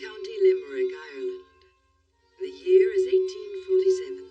County Limerick, Ireland. The year is 1847.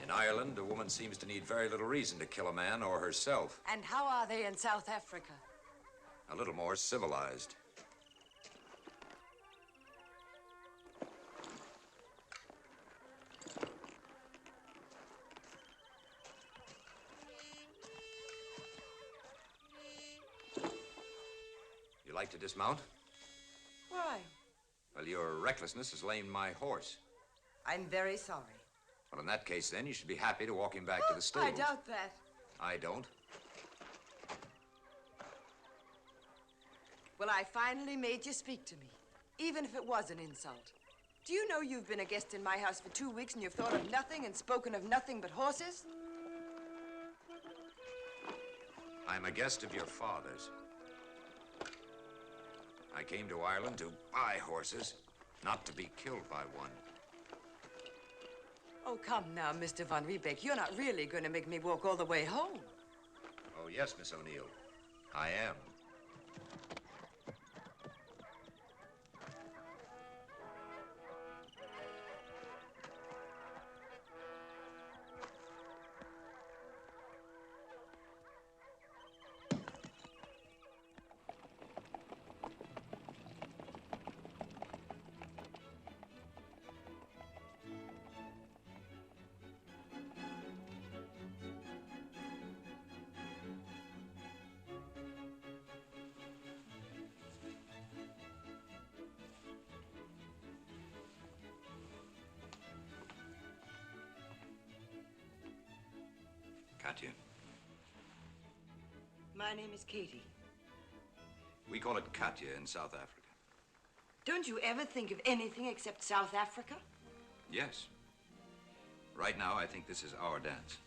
In Ireland, a woman seems to need very little reason to kill a man or herself. And how are they in South Africa? A little more civilized. You like to dismount? Why? Well, your recklessness has lamed my horse. I'm very sorry. Well, in that case, then, you should be happy to walk him back to the stables. I doubt that. I don't. Well, I finally made you speak to me, even if it was an insult. Do you know you've been a guest in my house for 2 weeks and you've thought of nothing and spoken of nothing but horses? I'm a guest of your father's. I came to Ireland to buy horses, not to be killed by one. Oh, come now, Mr. Van Riebeck. You're not really going to make me walk all the way home. Oh, yes, Miss O'Neill. I am. Katya. My name is Katie. We call it Katya in South Africa. Don't you ever think of anything except South Africa? Yes. Right now, I think this is our dance.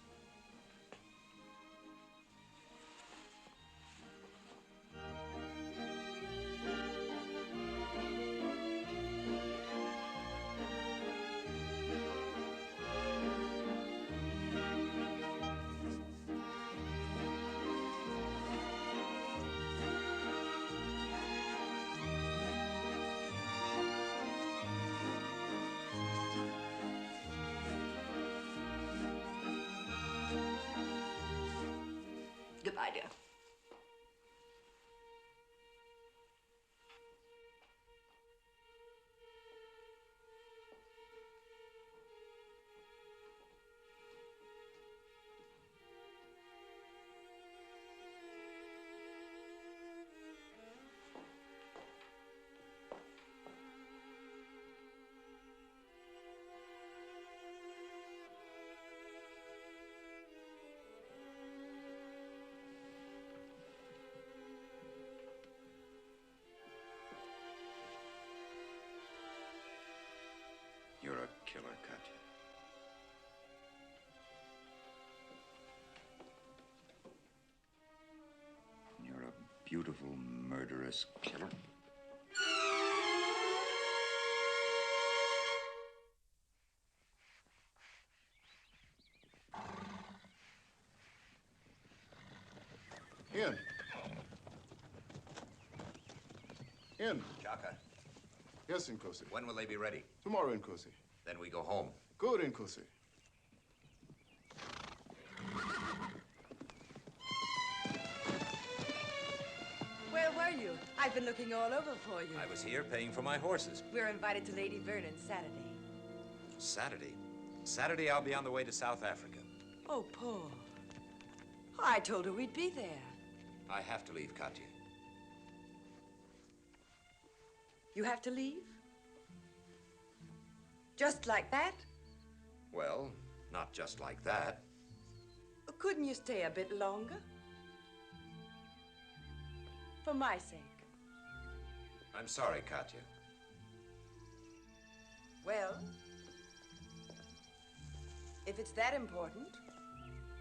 idea. You're a killer, Katya. You're a beautiful, murderous killer. In. Chaka, Yes, Nkosi. when will they be ready? Tomorrow, Nkosi. Then we go home. Good, Nkosi. Where were you? I've been looking all over for you. I was here paying for my horses. We're invited to Lady Vernon's Saturday. Saturday? Saturday, I'll be on the way to South Africa. Oh, Paul. I told her we'd be there. I have to leave, Katya. You have to leave? Just like that? Well, not just like that. Couldn't you stay a bit longer? For my sake. I'm sorry, Katya. Well, if it's that important,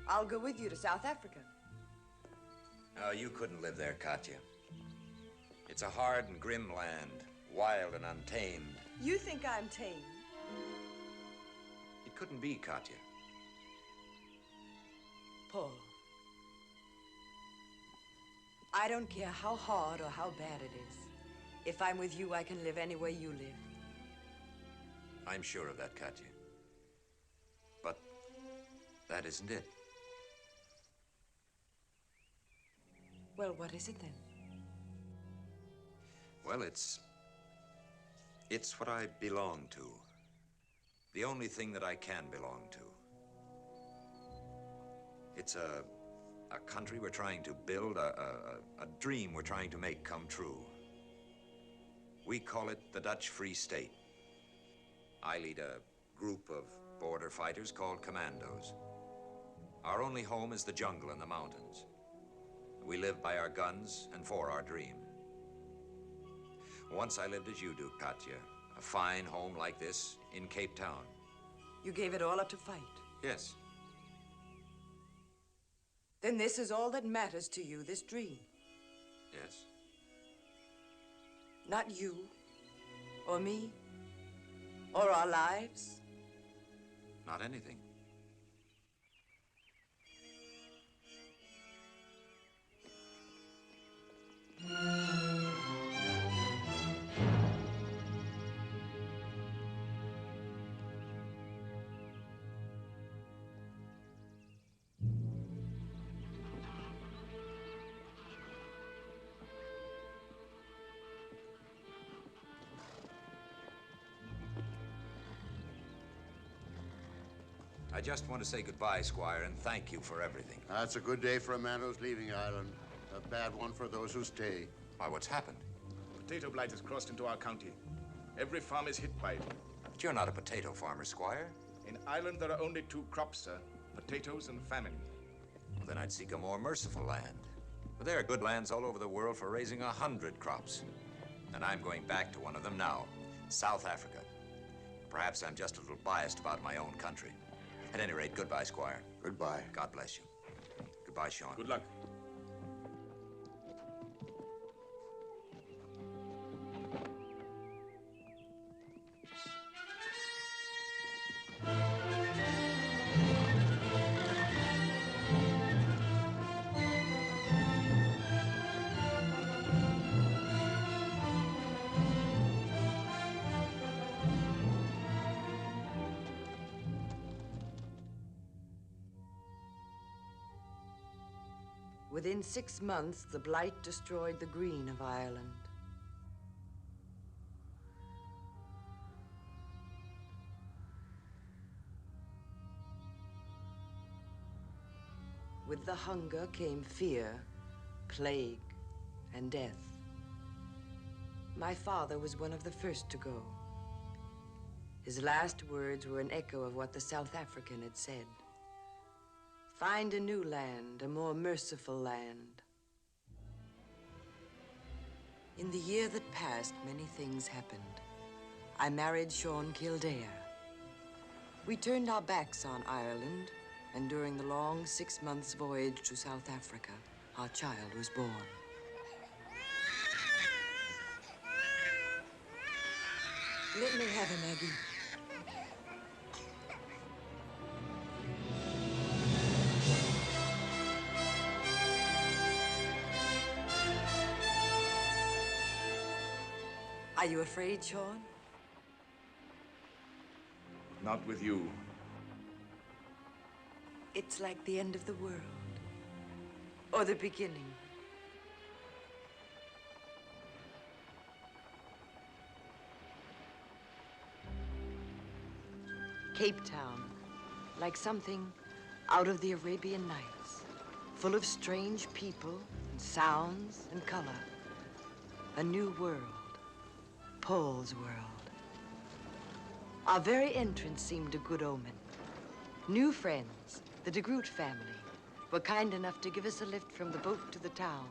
I'll go with you to South Africa. No, you couldn't live there, Katya. It's a hard and grim land, wild and untamed. You think I'm tame? It couldn't be, Katya. Paul, I don't care how hard or how bad it is. If I'm with you, I can live any way you live. I'm sure of that, Katya. But that isn't it. Well, what is it then? Well, it's what I belong to. The only thing that I can belong to. It's a country we're trying to build, a dream we're trying to make come true. We call it the Dutch Free State. I lead a group of border fighters called commandos. Our only home is the jungle and the mountains. We live by our guns and for our dream. Once I lived as you do, Katya. A fine home like this in Cape Town. You gave it all up to fight. Yes. Then this is all that matters to you, this dream. Yes. Not you, or me, or our lives. Not anything. I just want to say goodbye, Squire, and thank you for everything. That's a good day for a man who's leaving Ireland. A bad one for those who stay. Why, what's happened? Potato blight has crossed into our county. Every farm is hit by it. But you're not a potato farmer, Squire. In Ireland, there are only two crops, sir. Potatoes and famine. Well, then I'd seek a more merciful land. But there are good lands all over the world for raising 100 crops. And I'm going back to one of them now, South Africa. Perhaps I'm just a little biased about my own country. At any rate, goodbye, Squire. Goodbye. God bless you. Goodbye, Sean. Good luck. Within 6 months, the blight destroyed the green of Ireland. With the hunger came fear, plague, and death. My father was one of the first to go. His last words were an echo of what the South African had said. Find a new land, a more merciful land. In the year that passed, many things happened. I married Sean Kildare. We turned our backs on Ireland, and during the long 6 months voyage to South Africa, our child was born. Let me have him, Aggie. Are you afraid, Sean? Not with you. It's like the end of the world. Or the beginning. Cape Town, like something out of the Arabian Nights, full of strange people and sounds and color. A new world, Paul's world. Our very entrance seemed a good omen. New friends, the de Groot family, were kind enough to give us a lift from the boat to the town.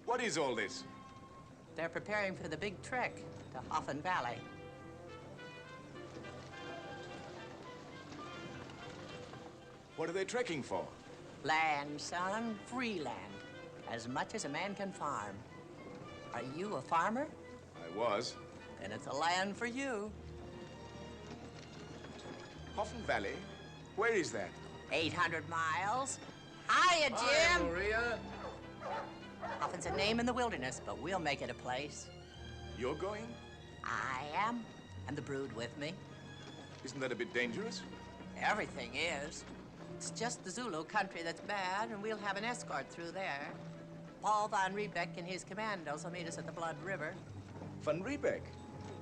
What is all this? They're preparing for the big trek to Hoffen Valley. What are they trekking for? Land, son, free land. As much as a man can farm. Are you a farmer? I was. Then it's a land for you. Hoffen Valley? Where is that? 800 miles. Hiya, Jim. Hi, Maria. Hoffen's a name in the wilderness, but we'll make it a place. You're going? I am. And the brood with me. Isn't that a bit dangerous? Everything is. It's just the Zulu country that's bad, and we'll have an escort through there. Paul von Riebeck and his commandos will meet us at the Blood River. Van Riebeck?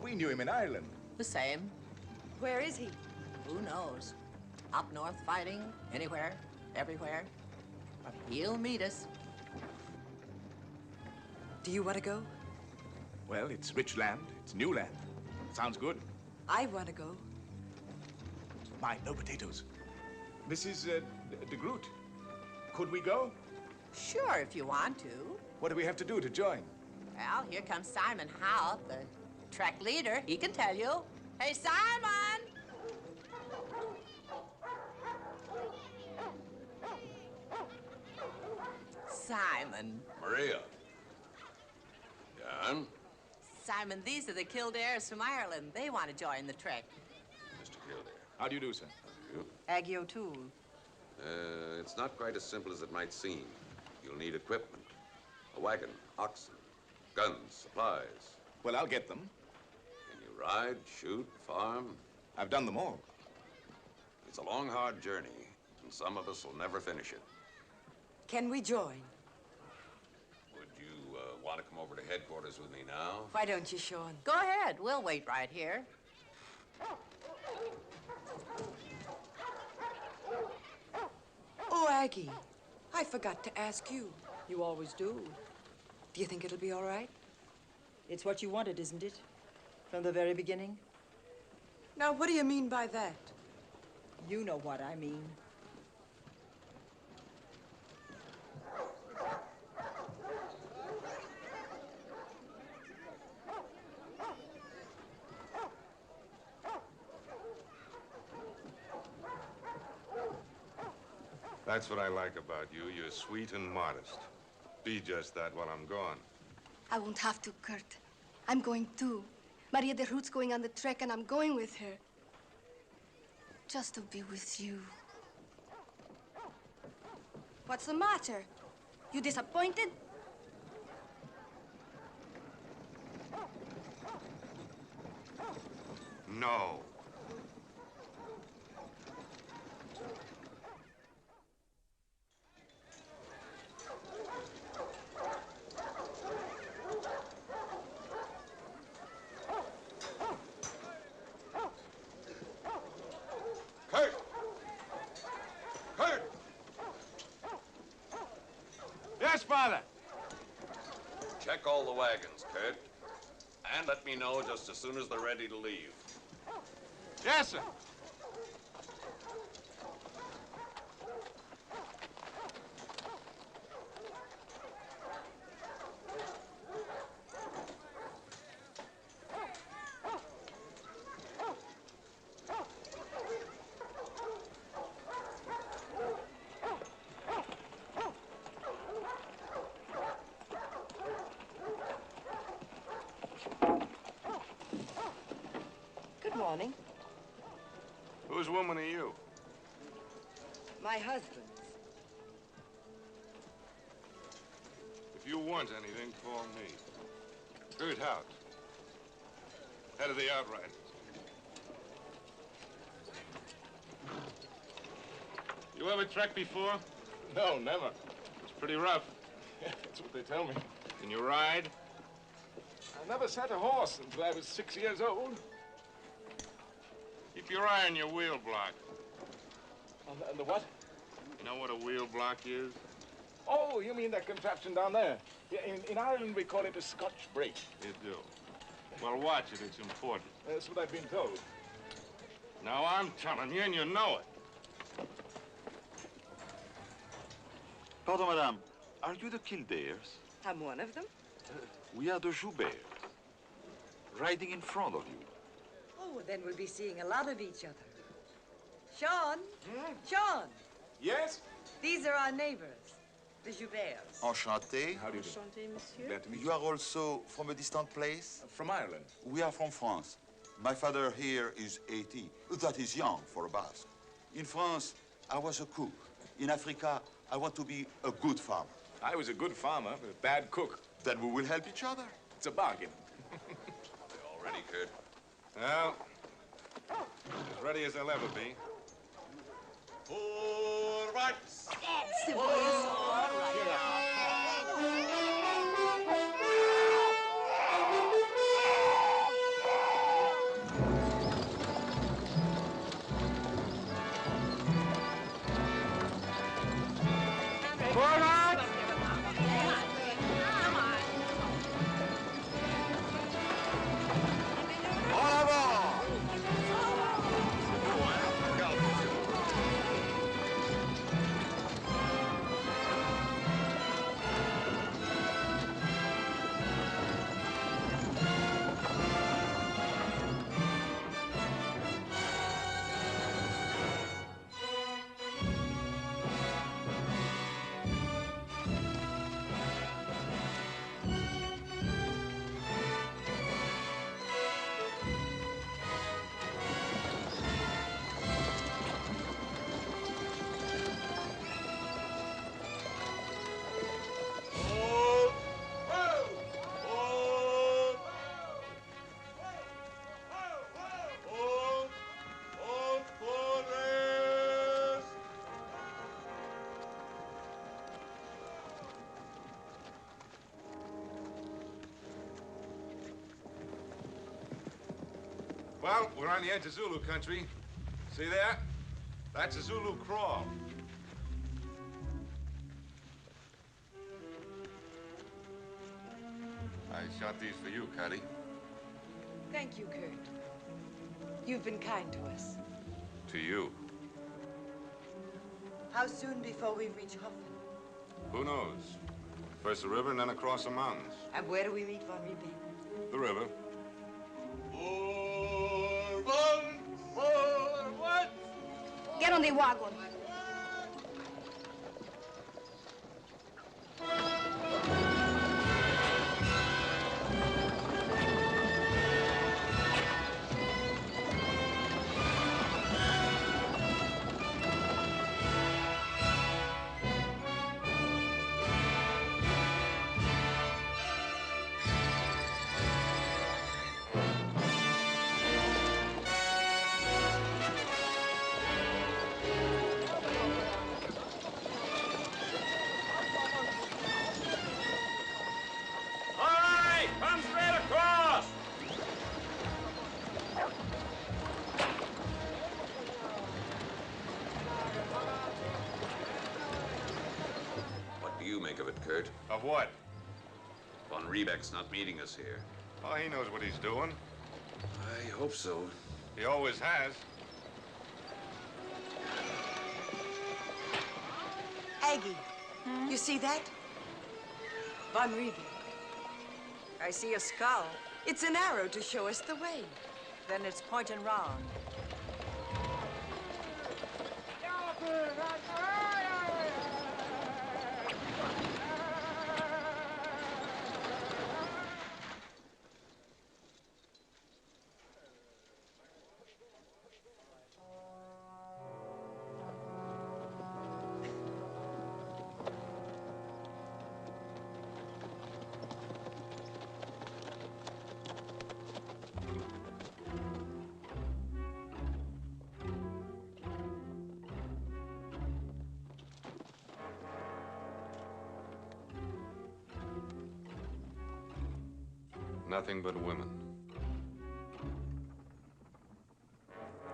We knew him in Ireland. The same. Where is he? Who knows? Up north fighting, anywhere, everywhere. But he'll meet us. Do you want to go? Well, it's rich land. It's new land. Sounds good. I want to go. Mine, no potatoes. Mrs. de Groot, could we go? Sure, if you want to. What do we have to do to join? Well, here comes Simon Howe, the trek leader. He can tell you. Hey, Simon! Simon. Maria. Jan? Simon, these are the Kildares from Ireland. They want to join the trek. Mr. Kildare. How do you do, sir? Aggie O'Toole. It's not quite as simple as it might seem. You'll need equipment. A wagon, oxen, guns, supplies. Well, I'll get them. Can you ride, shoot, farm? I've done them all. It's a long, hard journey, and some of us will never finish it. Can we join? Would you want to come over to headquarters with me now? Why don't you, Sean? Go ahead. We'll wait right here. Oh, Aggie, I forgot to ask you. You always do. Do you think it'll be all right? It's what you wanted, isn't it? From the very beginning? Now, what do you mean by that? You know what I mean. That's what I like about you. You're sweet and modest. Be just that while I'm gone. I won't have to, Kurt. I'm going too. Maria de Root's going on the trek, and I'm going with her. Just to be with you. What's the matter? You disappointed? No. Yes, Father. Check all the wagons, Kurt. And let me know just as soon as they're ready to leave. Yes, sir. Good morning. Whose woman are you? My husband's. If you want anything, call me. Kurt Hout, head of the Outriders. You ever trekked before? No, never. It's pretty rough. That's what they tell me. Can you ride? I never sat a horse until I was 6 years old. Keep your eye on your wheel block. On the what? You know what a wheel block is? Oh, you mean that contraption down there? Yeah, in Ireland, we call it a Scotch brake. You do. Well, watch it. It's important. That's what I've been told. Now, I'm telling you, and you know it. Pardon, madame. Are you the Kildares? I'm one of them. We are the Jouberts. Riding in front of you. Oh, then we'll be seeing a lot of each other. Sean? Sean! Yes? These are our neighbors, the Jouberts. Enchanté. How do you do? Enchanté, monsieur. Glad to meet You are also from a distant place? From Ireland. We are from France. My father here is 80. That is young for a Basque. In France, I was a cook. In Africa, I want to be a good farmer. I was a good farmer, but a bad cook. Then we will help each other. It's a bargain. They all ready, Kurt? Well, as ready as they'll ever be. Forward! Well, we're on the edge of Zulu country. See there? That's a Zulu crawl. I shot these for you, Cuddy. Thank you, Kurt. You've been kind to us. To you. How soon before we reach Hoffman? Who knows? First the river and then across the mountains. And where do we meet Von Riebeck? The river. Get on the wagon. make of it, Kurt? Of what? Von Riebeck's not meeting us here. Oh, he knows what he's doing. I hope so. He always has. Aggie, you see that? Von Riebeck. I see a skull. It's an arrow to show us the way. Then it's pointing round. Nothing but women.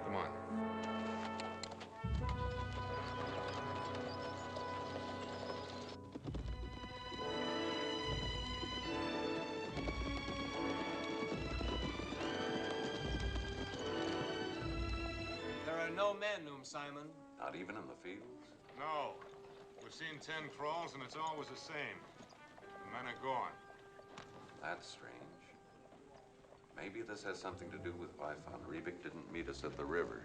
Come on. There are no men, Simon. Not even in the fields? No. We've seen 10 crawls, and it's always the same. The men are gone. That's strange. Maybe this has something to do with why Von Riebeck didn't meet us at the river.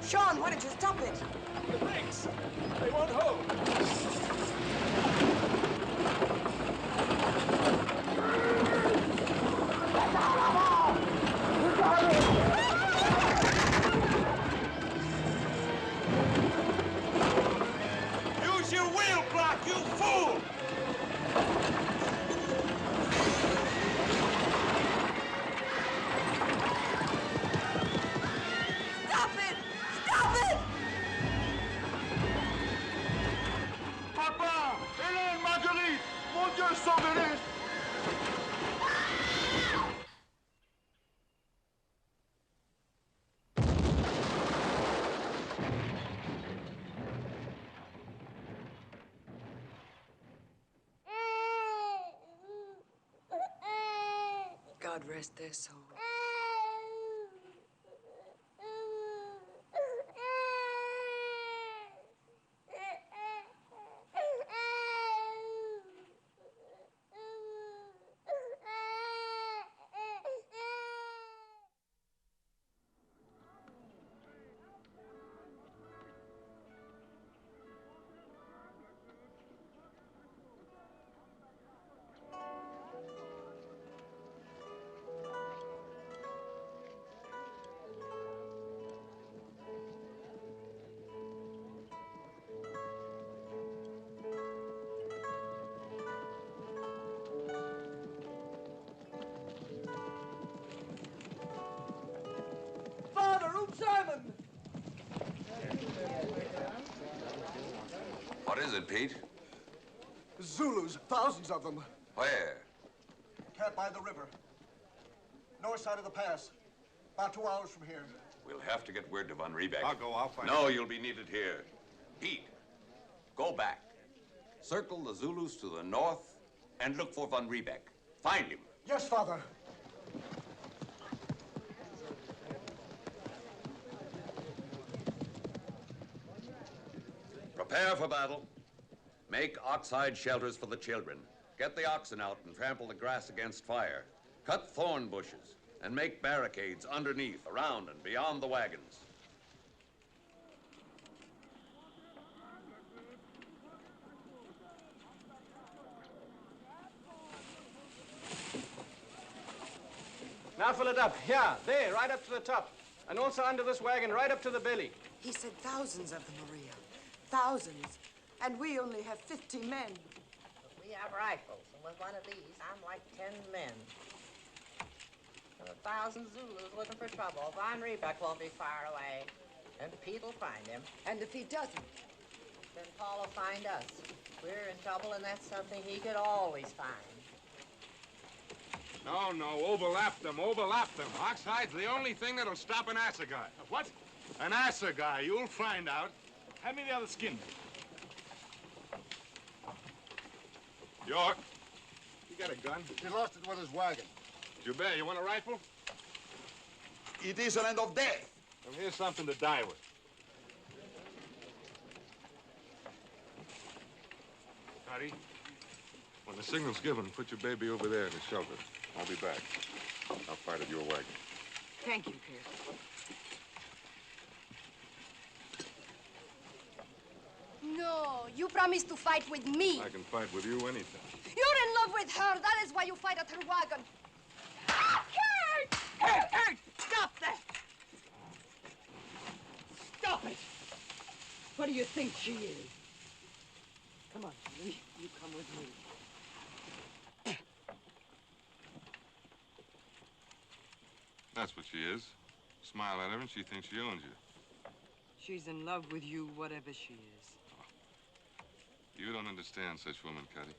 Sean, why don't you stop it? The brakes! They won't hold. Use your wheel block, you fool! Stop it! Stop it! Papa! Hélène, Marguerite! Mon Dieu, sauvez-les! God rest their soul. Simon! What is it, Pete? Zulus, thousands of them. Where? Camped by the river. north side of the pass. About 2 hours from here. We'll have to get word to Von Riebeck. I'll go. I'll find No, him. you'll be needed here. Pete, go back. Circle the Zulus to the north and look for Von Riebeck. Find him. Yes, Father. Prepare for battle. Make oxhide shelters for the children. Get the oxen out and trample the grass against fire. Cut thorn bushes and make barricades underneath, around, and beyond the wagons. Now fill it up. Here, there, right up to the top. And also under this wagon, right up to the belly. He said thousands of them, Maria. Thousands. And we only have 50 men. We have rifles, and with one of these, I'm like 10 men. And 1,000 Zulus looking for trouble. Von Riebeck won't be far away. And Pete will find him. And if he doesn't? Then Paul will find us. We're in trouble, and that's something he could always find. No, no, overlap them, overlap them. Oxide's the only thing that'll stop an assegai. What? An assegai, you'll find out. Hand me the other skin. York, you got a gun? He lost it with his wagon. Joubert, you want a rifle? It is an end of death. Well, here's something to die with. Patty, when the signal's given, put your baby over there in the shelter. I'll be back. I'll fight at your wagon. Thank you, Pierce. No, you promised to fight with me. I can fight with you anytime. You're in love with her. That is why you fight at her wagon. Kurt! Kurt! Stop that! Stop it! What do you think she is? Come on, Julie. You come with me. That's what she is. Smile at her and she thinks she owns you. She's in love with you, whatever she is. You don't understand such women, Cuddy.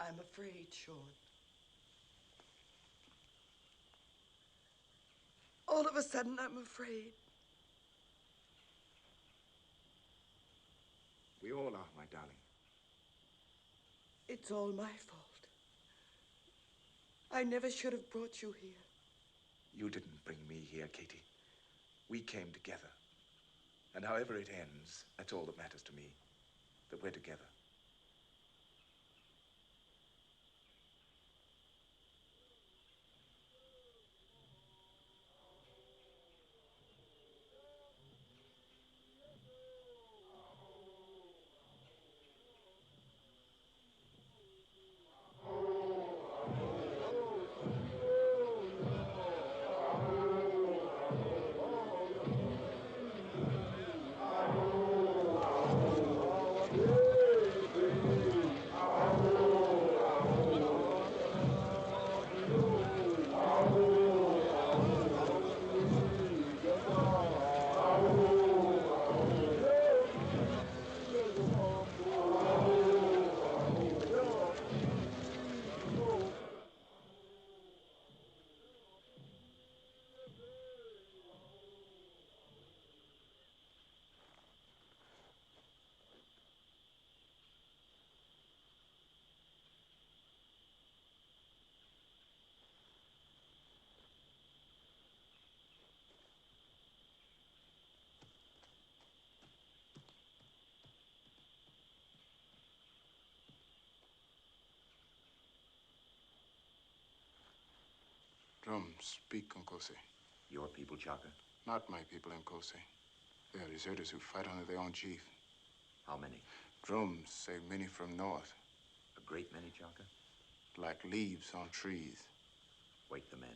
I'm afraid, Sean. All of a sudden, I'm afraid. We all are, my darling. It's all my fault. I never should have brought you here. You didn't bring me here, Katie. We came together. And however it ends, that's all that matters to me. That we're together. Drum, speak, Nkose. Your people, Chaka? Not my people, Nkose. They are deserters who fight under their own chief. How many? Drums say many from north. A great many, Chaka? Like leaves on trees. Wake the men.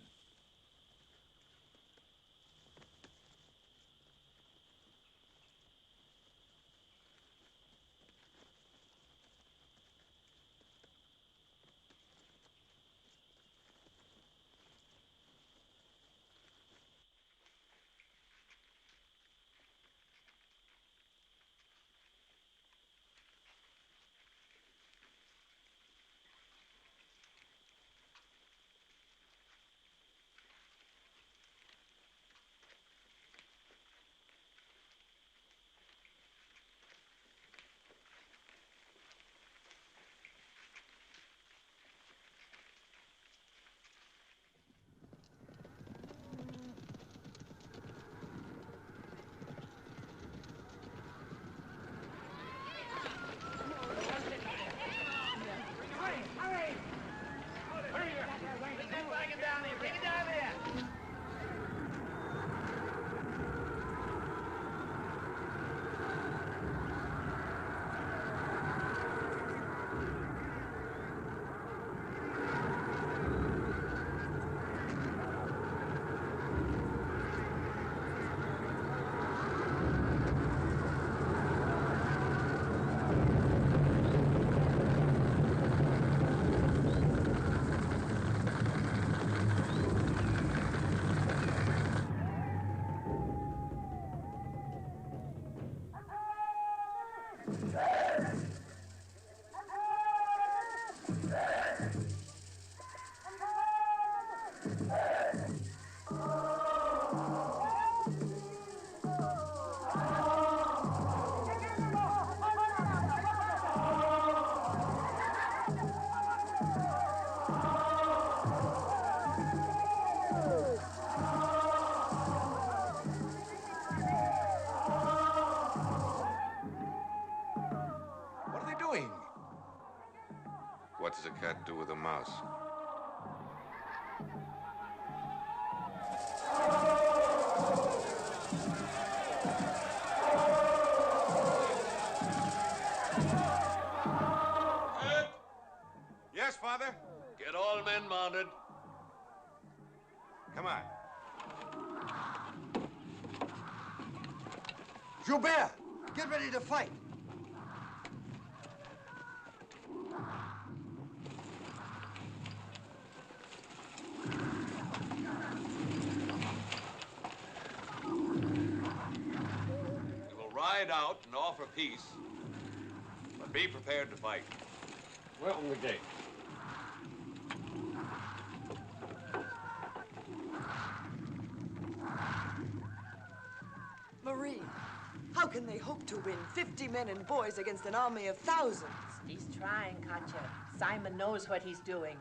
What does a cat do with a mouse? Yes, Father? Get all men mounted. Come on. Joubert, get ready to fight. We will ride out and offer peace, but be prepared to fight. Welcome the gate. Marie, how can they hope to win 50 men and boys against an army of thousands? He's trying, Katya. Simon knows what he's doing.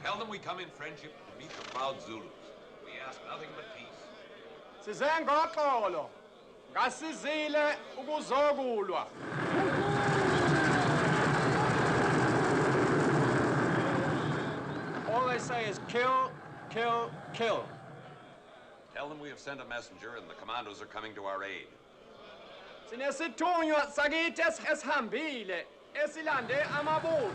Tell them we come in friendship to meet the proud Zulus. We ask nothing but peace. Size ngoxolo. Ngasizile ukuzokulwa. All they say is kill, kill, kill. Tell them we have sent a messenger and the commandos are coming to our aid. Sinesithunywa sakithi esihambile esilande amabutho.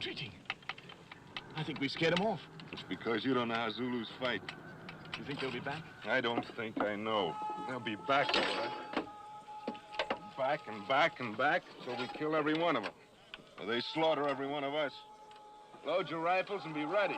retreating. I think we scared them off. It's because you don't know how Zulus fight. You think they'll be back? I don't think I know. They'll be back, all right. Back and back and back till we kill every one of them. Or they slaughter every one of us. Load your rifles and be ready.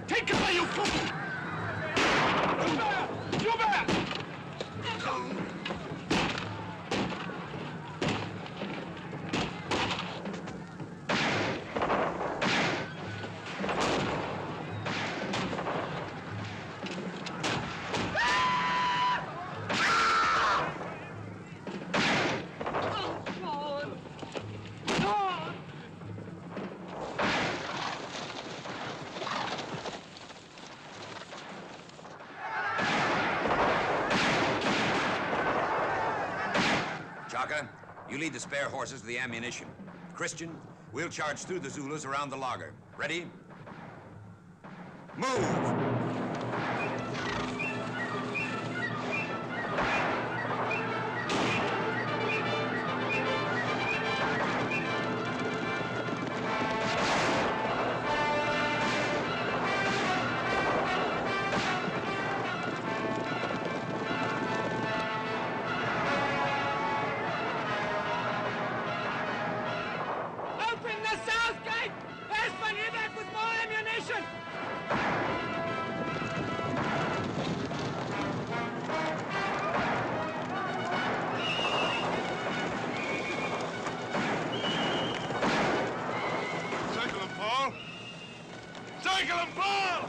Take cover, you fool! Schubert! Baka, you lead the spare horses to the ammunition. Christian, we'll charge through the Zulus around the laager. Ready? Move! Open the south gate! There's Van Riebeck with more ammunition! Circle him, Paul! Circle him, Paul!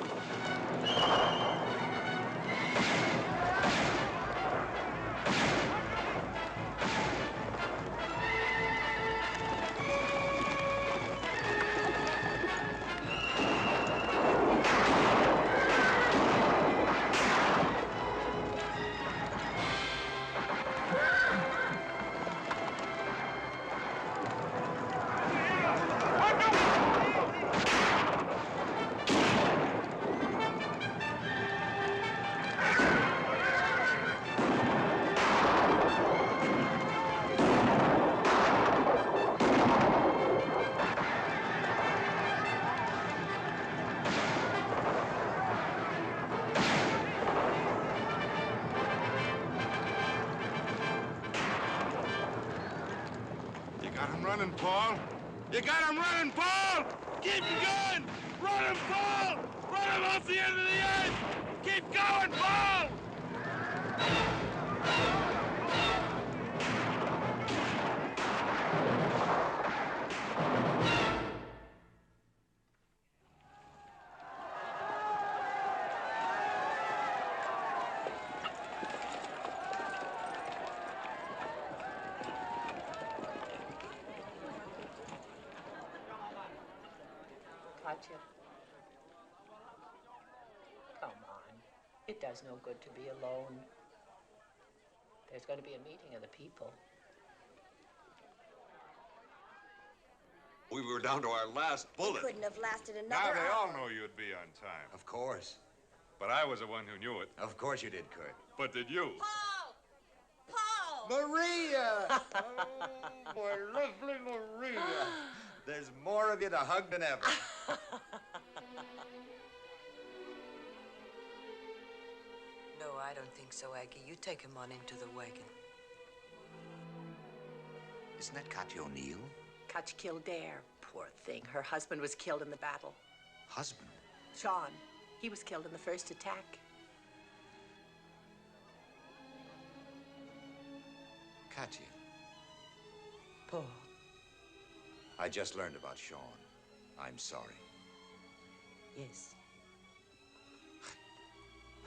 You got him running, Paul. You got him running, Paul! Keep him going! Run him, Paul! Run him off the end of the earth! Keep going, Paul! Katya. Come on. It does no good to be alone. There's going to be a meeting of the people. We were down to our last bullet. Couldn't have lasted Now another they hour. all know you'd be on time. Of course. But I was the one who knew it. Of course you did, Kurt. But did you? Paul! Paul! Maria! My lovely Maria. There's more of you to hug than ever. No, I don't think so, Aggie. You take him on into the wagon. Isn't that Katya O'Neill? Katya Kildare, poor thing. Her husband was killed in the battle. Husband? Sean. He was killed in the first attack. Katya. Paul. I just learned about Sean. I'm sorry. Yes.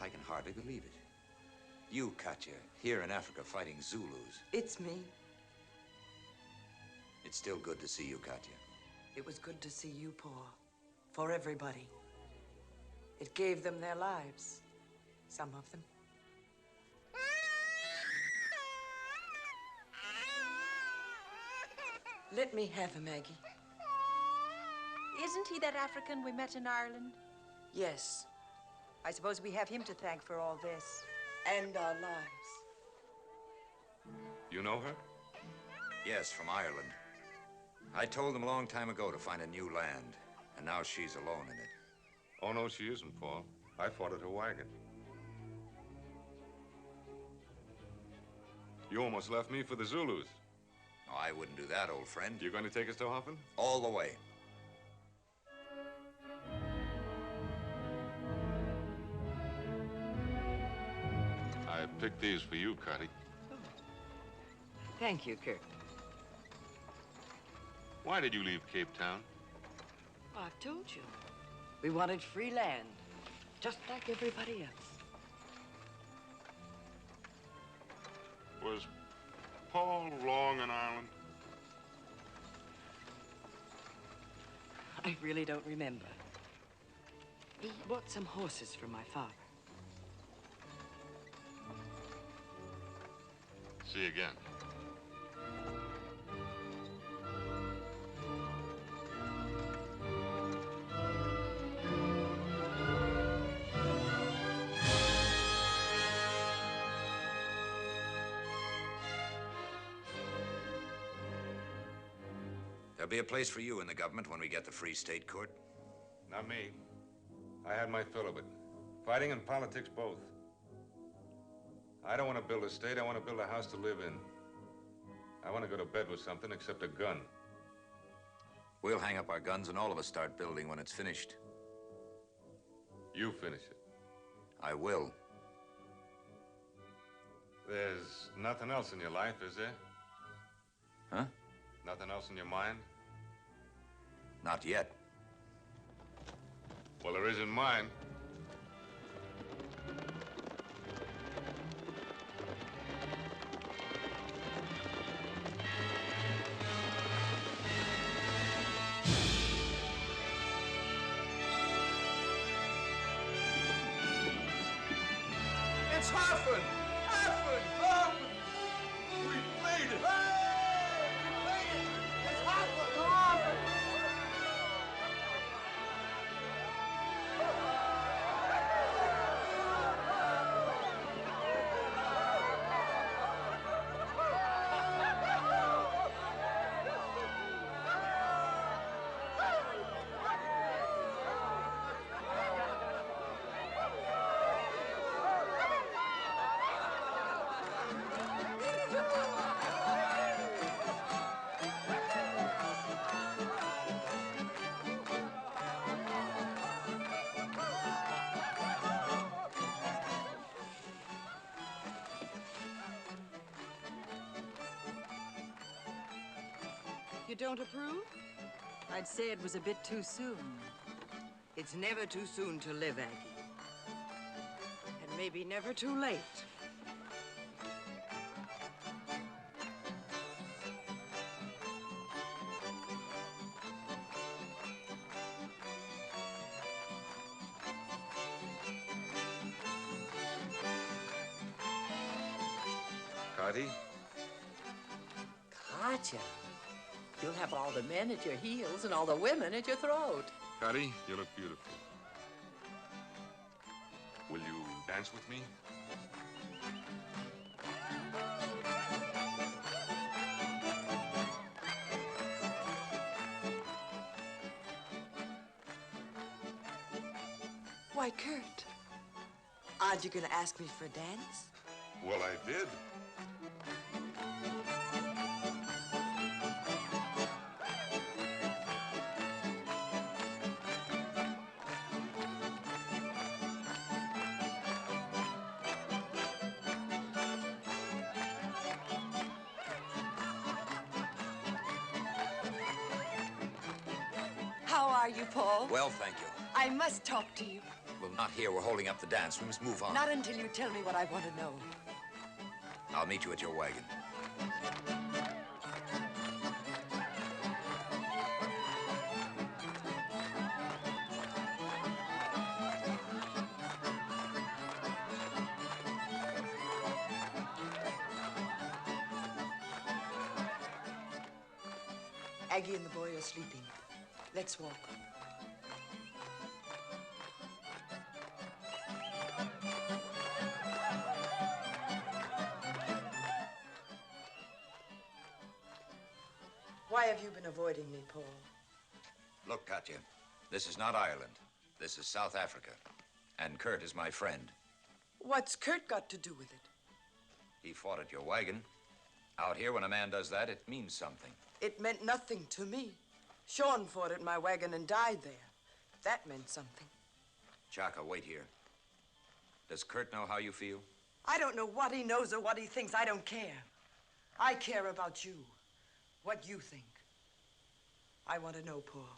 I can hardly believe it. You, Katya, here in Africa fighting Zulus. It's me. It's still good to see you, Katya. It was good to see you, Paul. For everybody. It gave them their lives. Some of them. Let me have him, Aggie. Isn't he that African we met in Ireland? Yes. I suppose we have him to thank for all this. And our lives. You know her? Yes, from Ireland. I told them a long time ago to find a new land, and now she's alone in it. Oh, no, she isn't, Paul. I fought at her wagon. You almost left me for the Zulus. No, I wouldn't do that, old friend. You going to take us to Hoffen? All the way. I picked these for you, Cutty. Thank you, Kirk. Why did you leave Cape Town? I've told you. We wanted free land, just like everybody else. Was Paul long in Ireland? I really don't remember. He bought some horses for my father. See you again. be a place for you in the government when we get the Free State Court. Not me. I had my fill of it. Fighting and politics both. I don't want to build a state. I want to build a house to live in. I want to go to bed with something except a gun. We'll hang up our guns and all of us start building when it's finished. You finish it. I will. There's nothing else in your life, is there? Huh? Nothing else in your mind? Not yet. Well, there is in mine. It's Hoffman! Hoffman! Hoffman! We made it! Hey! We made it! It's Hoffman! Hoffman! You don't approve? I'd say it was a bit too soon. It's never too soon to live, Aggie. And maybe never too late. Cardi? Katya, you'll have all the men at your heels and all the women at your throat. Cardi, you look beautiful. Will you dance with me? Why, Kurt, aren't you going to ask me for a dance? Well, I did. How are you, Paul? Well, thank you. I must talk to you. Well, not here. We're holding up the dance. We must move on. Not until you tell me what I want to know. I'll meet you at your wagon. Aggie and the boy are sleeping. Let's walk. Why have you been avoiding me, Paul? Look, Katya, this is not Ireland. This is South Africa. And Kurt is my friend. What's Kurt got to do with it? He fought at your wagon. Out here, when a man does that, it means something. It meant nothing to me. Sean fought at my wagon and died there. That meant something. Chaka, wait here. Does Kurt know how you feel? I don't know what he knows or what he thinks. I don't care. I care about you. What you think. I want to know, Paul.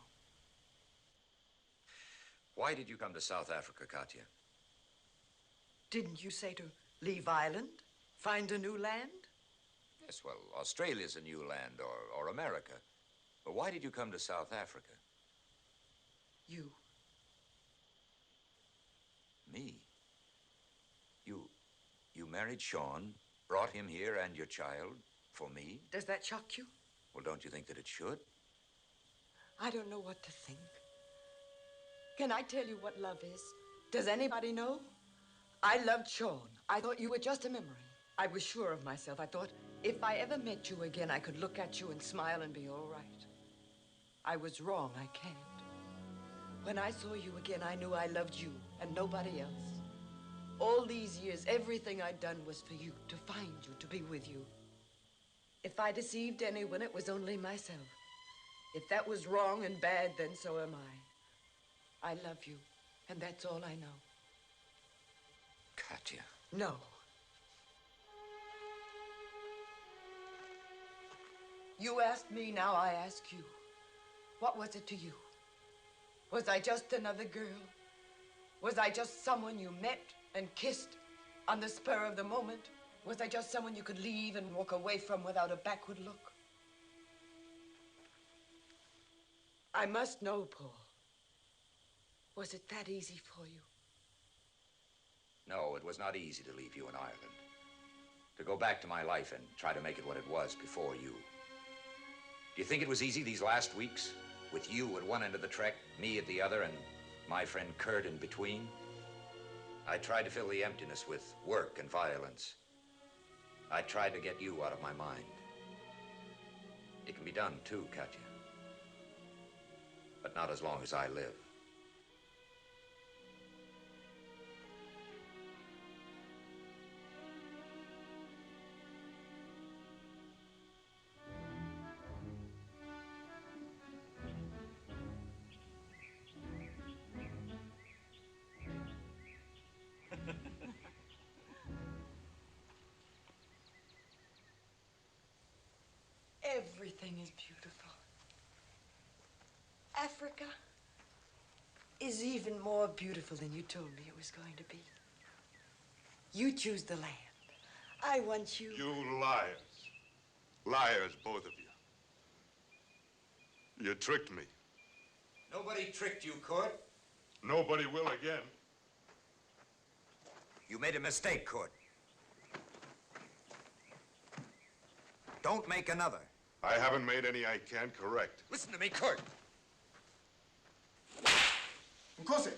Why did you come to South Africa, Katya? Didn't you say to leave Ireland? Find a new land? Yes, well, Australia's a new land, or America. But why did you come to South Africa? You. Me? You married Sean, brought him here and your child for me? Does that shock you? Well, don't you think that it should? I don't know what to think. Can I tell you what love is? Does anybody know? I loved Sean. I thought you were just a memory. I was sure of myself. I thought if I ever met you again, I could look at you and smile and be all right. I was wrong, I can't. When I saw you again, I knew I loved you and nobody else. All these years, everything I'd done was for you, to find you, to be with you. If I deceived anyone, it was only myself. If that was wrong and bad, then so am I. I love you, and that's all I know. Katya. No. You asked me, now I ask you. What was it to you? Was I just another girl? Was I just someone you met and kissed on the spur of the moment? Was I just someone you could leave and walk away from without a backward look? I must know, Paul. Was it that easy for you? No, it was not easy to leave you in Ireland. To go back to my life and try to make it what it was before you. Do you think it was easy these last weeks? With you at one end of the trek, me at the other, and my friend Kurt in between? I tried to fill the emptiness with work and violence. I tried to get you out of my mind. It can be done too, Katya. But not as long as I live. Everything is beautiful. Africa is even more beautiful than you told me it was going to be. You choose the land. I want you... You liars. Liars, both of you. You tricked me. Nobody tricked you, Kurt. Nobody will again. You made a mistake, Kurt. Don't make another. I haven't made any I can't correct. Listen to me, Kurt. Nkose.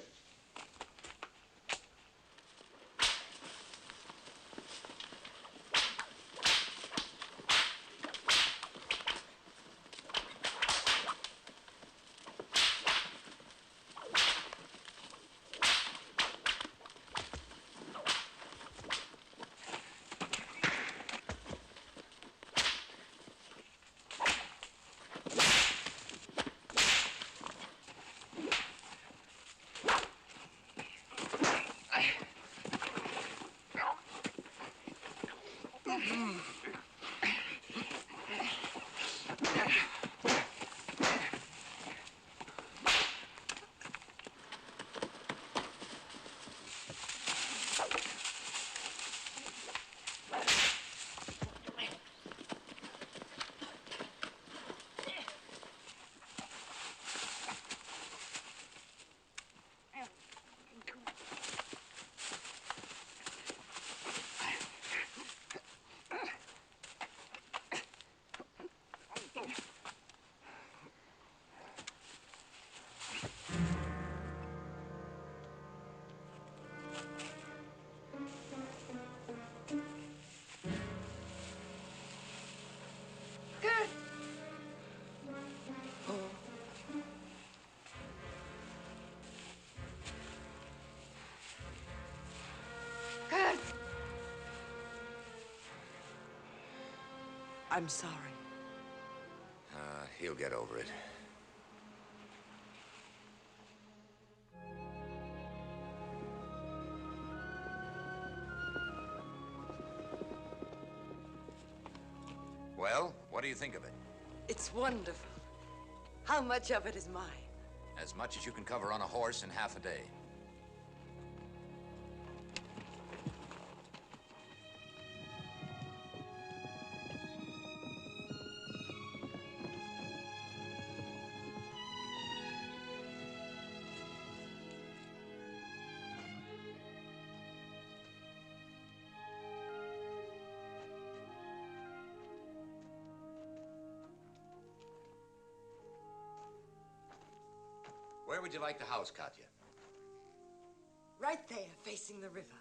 I'm sorry. He'll get over it. Well, what do you think of it? It's wonderful. How much of it is mine? As much as you can cover on a horse in half a day. Where would you like the house, Katya? Right there, facing the river.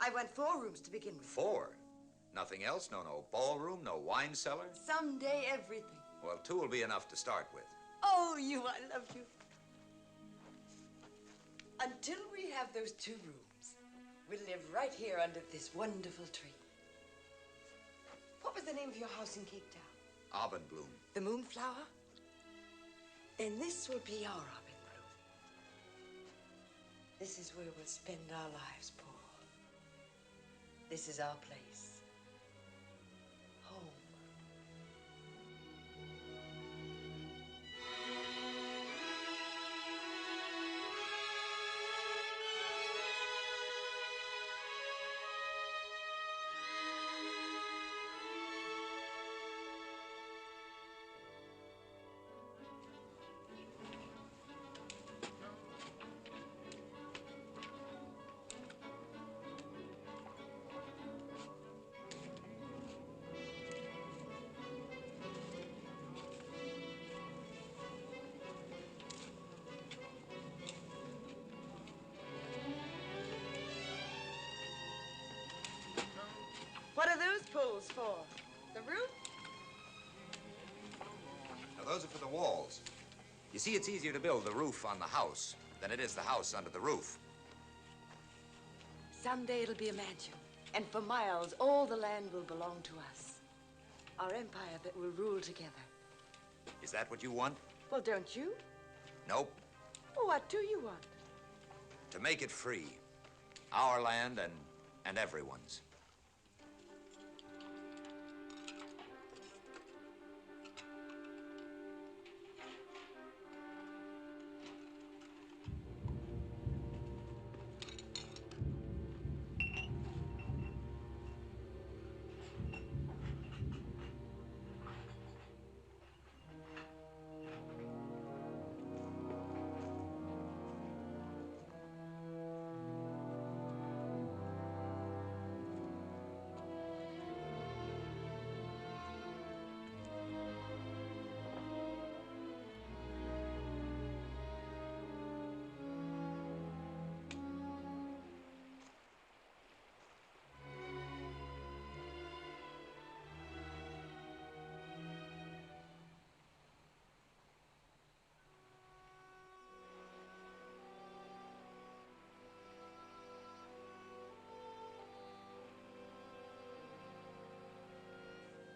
I want 4 rooms to begin with. 4? Nothing else? No ballroom, no wine cellar? Someday, everything. Well, 2 will be enough to start with. Oh, you, I love you. Until we have those 2 rooms, we'll live right here under this wonderful tree. What was the name of your house in Cape Town? Abendbloom. The Moonflower? Then this will be our Abendbloom. This is where we'll spend our lives, Paul. This is our place. Home. What are those poles for? The roof? Now, those are for the walls. You see, it's easier to build the roof on the house than it is the house under the roof. Someday it'll be a mansion, and for miles, all the land will belong to us. Our empire that will rule together. Is that what you want? Well, don't you? Nope. Well, what do you want? To make it free. Our land and everyone's.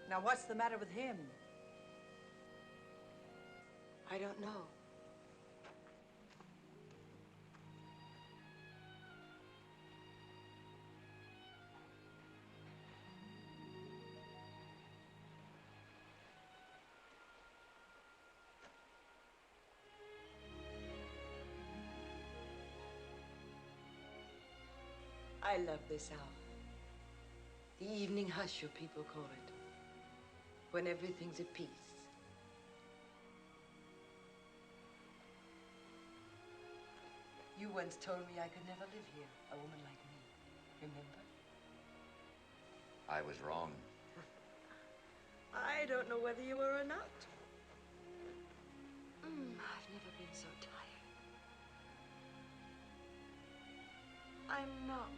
Now, what's the matter with him? I don't know. I love this hour. The evening hush, your people call it. When everything's at peace. You once told me I could never live here, a woman like me. Remember? I was wrong. I don't know whether you were or not. I've never been so tired. I'm numb.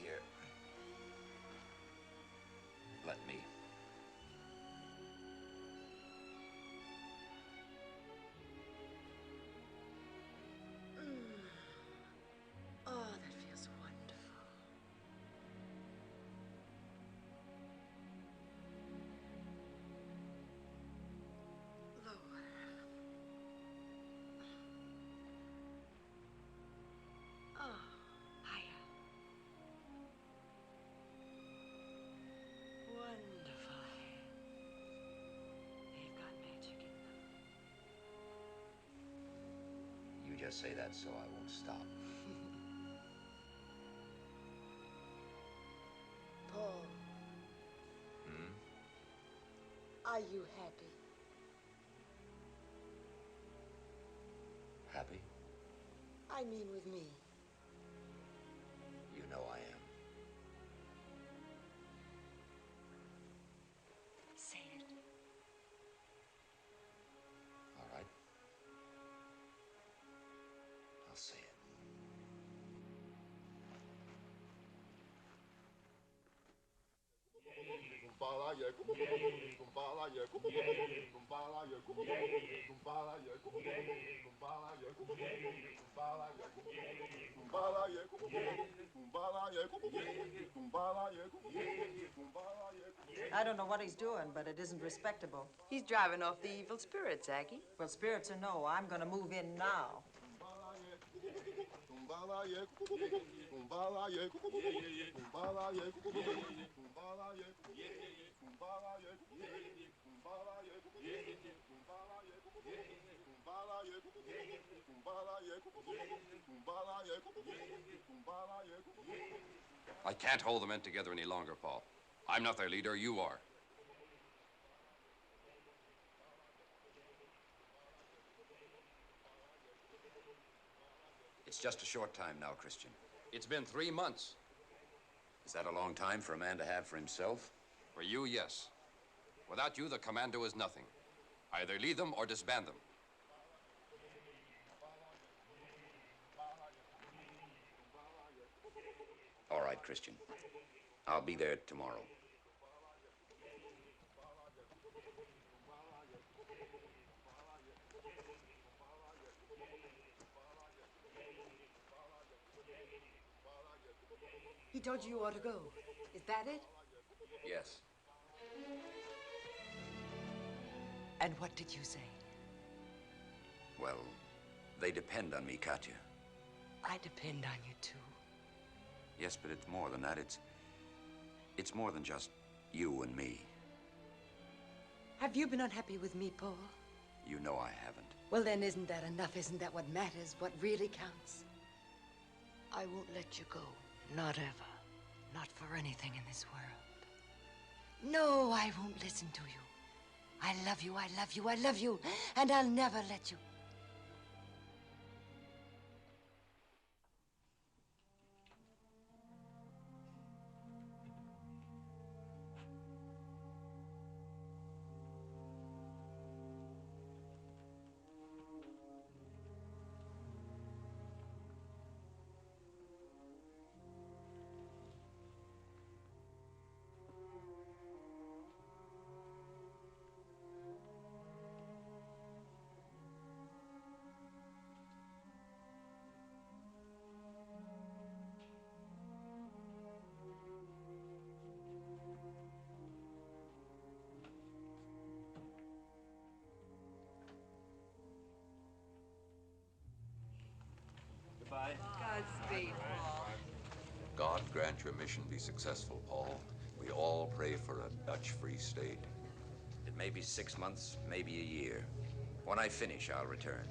Here. Let me. Oh, that feels wonderful. Lower. Oh, higher. Wonderful. They've got magic in them. You just say that so I won't stop. Paul. Are you happy? Happy? I mean with me. You know I am. Say it. All right. I'll say it. I don't know what he's doing, but it isn't respectable. He's driving off the evil spirits, Aggie. Well, spirits or no, I'm gonna move in now. I can't hold the men together any longer, Paul. I'm not their leader, you are. It's just a short time now, Christian. It's been 3 months. Is that a long time for a man to have for himself? For you, yes. Without you, the commando is nothing. Either lead them or disband them. All right, Christian. I'll be there tomorrow. He told you you ought to go. Is that it? Yes. And what did you say? Well, they depend on me, Katya. I depend on you, too. Yes, but it's more than that. It's more than just you and me. Have you been unhappy with me, Paul? You know I haven't. Well, then isn't that enough? Isn't that what matters? What really counts? I won't let you go. Not ever. Not for anything in this world. No, I won't listen to you. I love you, I love you, I love you, and I'll never let you. Goodbye. Godspeed, Paul. God grant your mission be successful, Paul. We all pray for a Dutch-free state. It may be 6 months, maybe a year. When I finish, I'll return.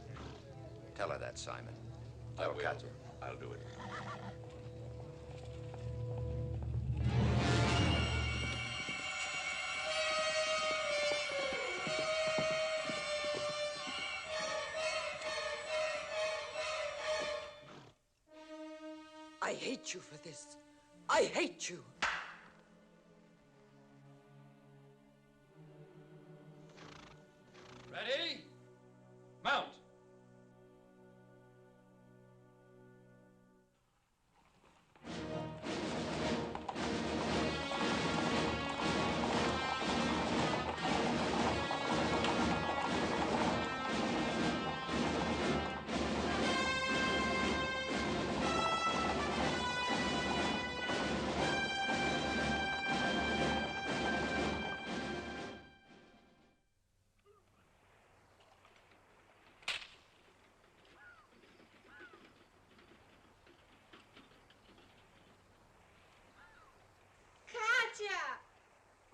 Tell her that, Simon. I will. Katya. I'll do it. I hate you for this. I hate you. Ready? Mount!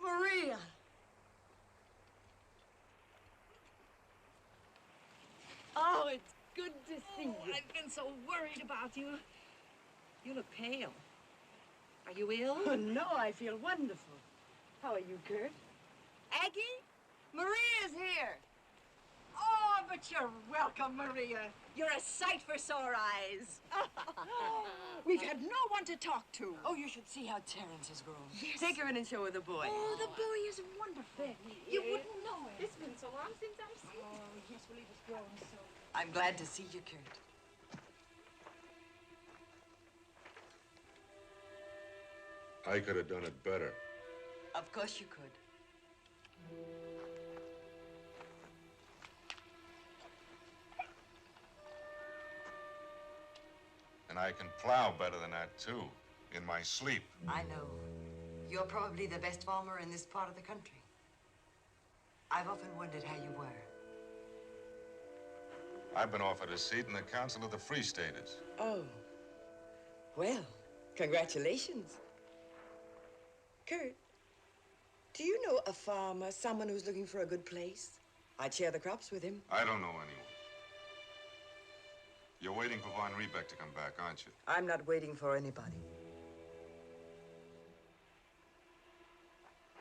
Maria! Oh, it's good to see you. I've been so worried about you. You look pale. Are you ill? Oh, no, I feel wonderful. How are you, Kurt? Aggie? Maria's here. Oh, but you're welcome, Maria. You're a sight for sore eyes. We've had no one to talk to. Oh, you should see how Terence has grown. Yes. Take her in and show her the boy. Oh, the boy is wonderful. You wouldn't know it. It's been so long since I've seen Oh, yes, well, he was growing so. I'm glad to see you, Kurt. I could have done it better. Of course you could. And I can plow better than that, too, in my sleep. I know. You're probably the best farmer in this part of the country. I've often wondered how you were. I've been offered a seat in the Council of the Free Staters. Oh. Well, congratulations. Kurt, do you know a farmer, someone who's looking for a good place? I'd share the crops with him. I don't know anyone. You're waiting for Von Riebeck to come back, aren't you? I'm not waiting for anybody.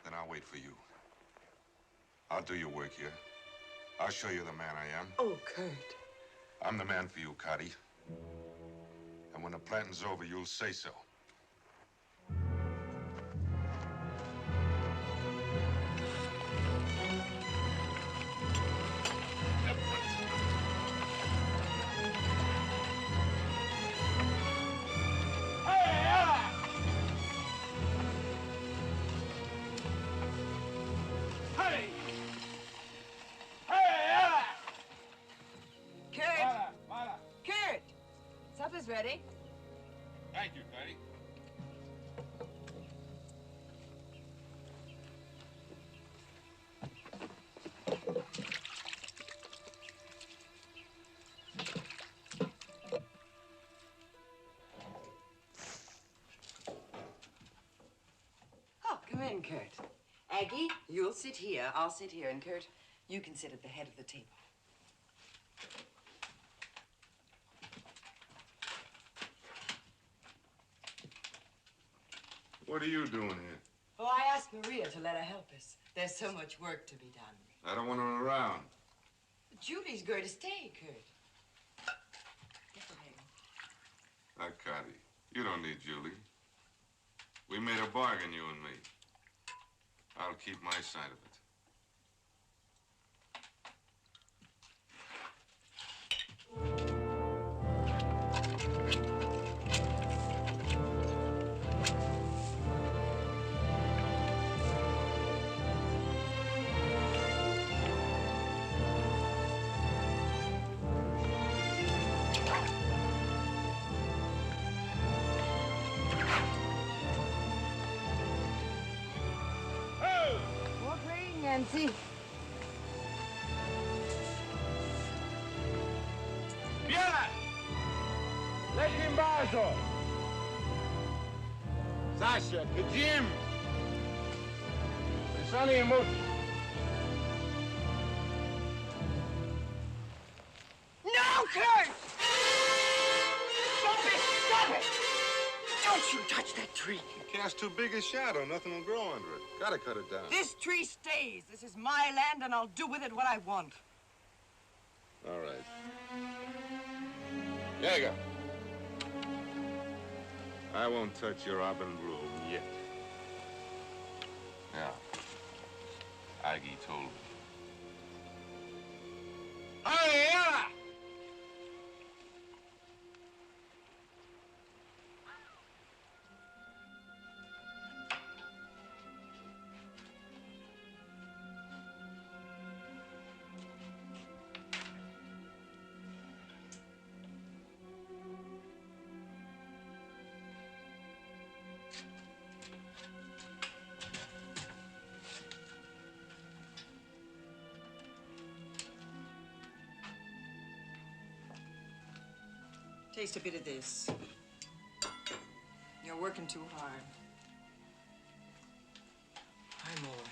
Then I'll wait for you. I'll do your work here. I'll show you the man I am. Oh, Kurt. I'm the man for you, Cotty. And when the planting's over, you'll say so. Supper's ready. Thank you, Cotty. Oh, come in, Kurt. Aggie, you'll sit here. I'll sit here. And Kurt, you can sit at the head of the table. What are you doing here? Oh, I asked Maria to let her help us. There's so much work to be done. I don't want her around. But Julie's going to stay, Kurt. Get the bag. Cotty, you don't need Julie. We made a bargain, you and me. I'll keep my side of it. Nancy. Viera! Leći im bažo! Sasha, Kajim! Sonny and Mooch. No, Kurt! Stop it! Stop it! Don't you touch that tree! You cast too big a shadow. Nothing will grow under it. Gotta cut it down. This tree stays. This is my land, and I'll do with it what I want. All right. Egan. I won't touch your Abendbrook yet. Yeah. Aggie told me. Hey, yeah! Taste a bit of this. You're working too hard. I'm all right.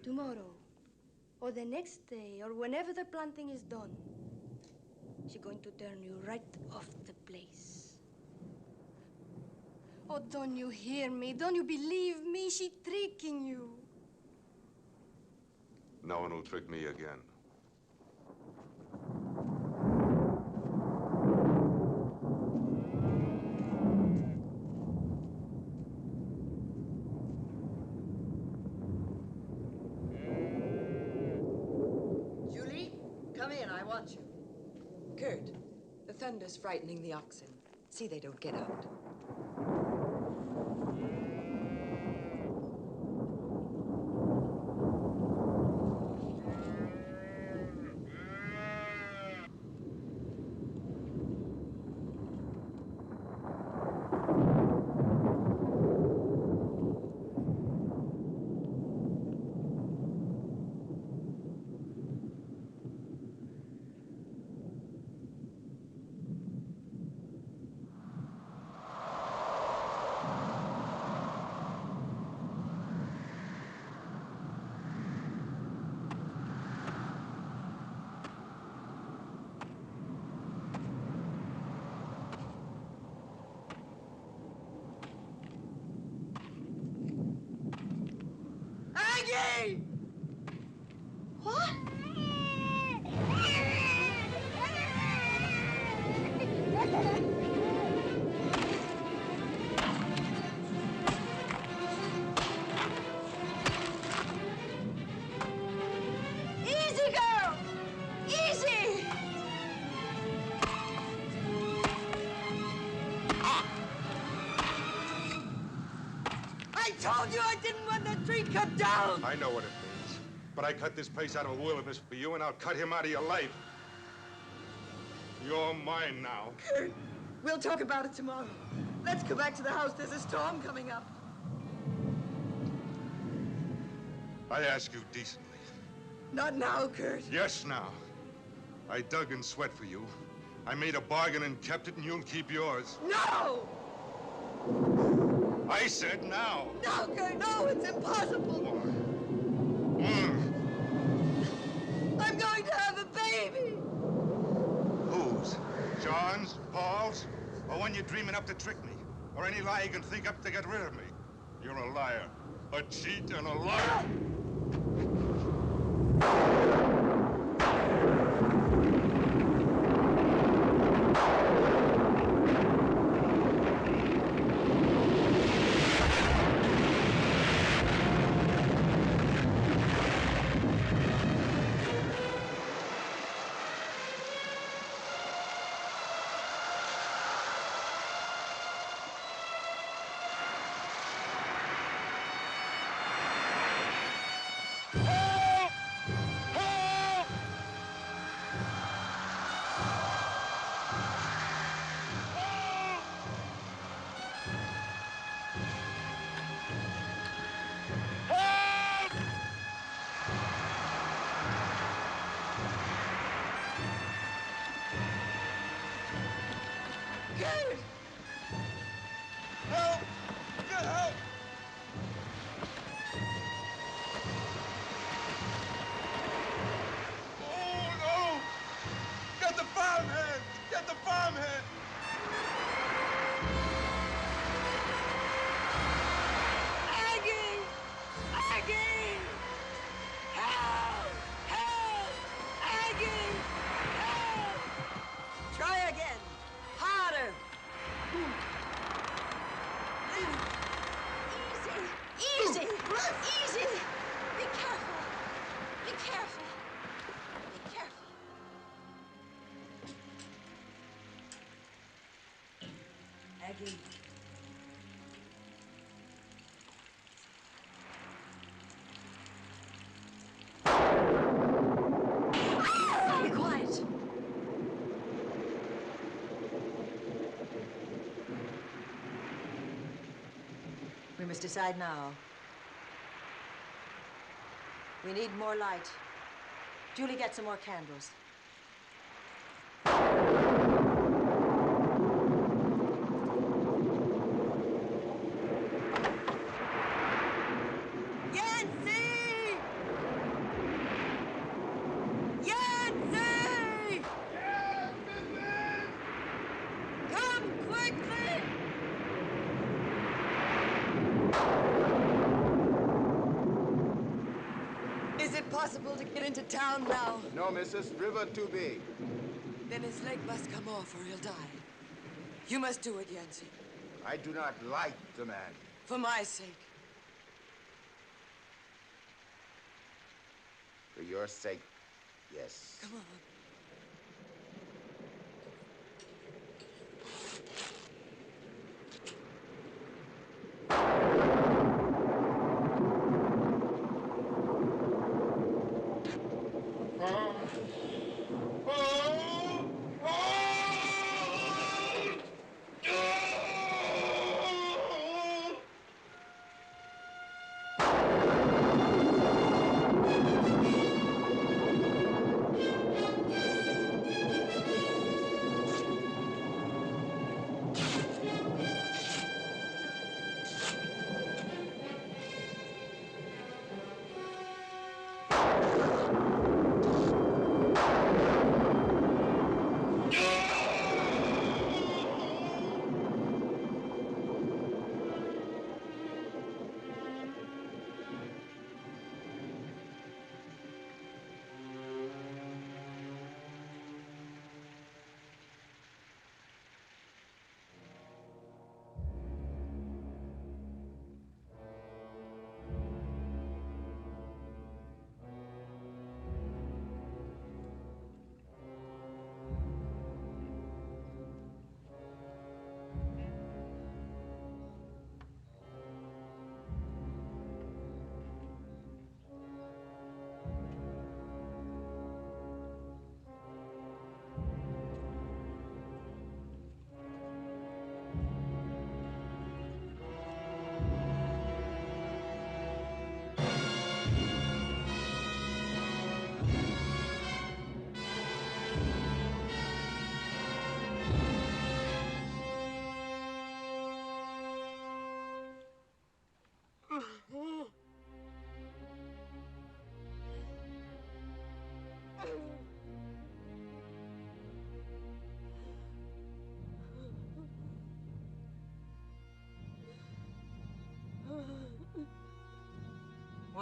Tomorrow, or the next day, or whenever the planting is done, she's going to turn you right off the place. Oh, don't you hear me? Don't you believe me? She's tricking you. No one will trick me again. want you. Kurt, the thunder's frightening the oxen. See they don't get out. Aggie! What? Easy, girl! Easy! I told you I didn't want that tree cut down! I know what it means. But I cut this place out of the wilderness for you, and I'll cut him out of your life. You're mine now. Kurt, we'll talk about it tomorrow. Let's go back to the house. There's a storm coming up. I ask you decently. Not now, Kurt. Yes, now. I dug and sweat for you. I made a bargain and kept it, and you'll keep yours. No! I said now. No, Kurt, no, it's impossible. I'm going to have a baby. Whose? John's? Paul's? Or one you're dreaming up to trick me? Or any lie you can think up to get rid of me? You're a liar. A cheat and a liar. Help! Get help! Oh, no! Get the farmhand! Get the farmhand! Aggie! Aggie! Help! Help! Aggie! Help! Try again. Harder. Easy! Easy! Be careful! Be careful! Be careful! Aggie. Be quiet! We must decide now. We need more light. Julie, get some more candles. Yancy! Yancy! Come quickly! Is it possible to get into town now? No, missus. River too big. Then his leg must come off or he'll die. You must do it, Yancy. I do not like the man. For my sake. For your sake, yes. Come on.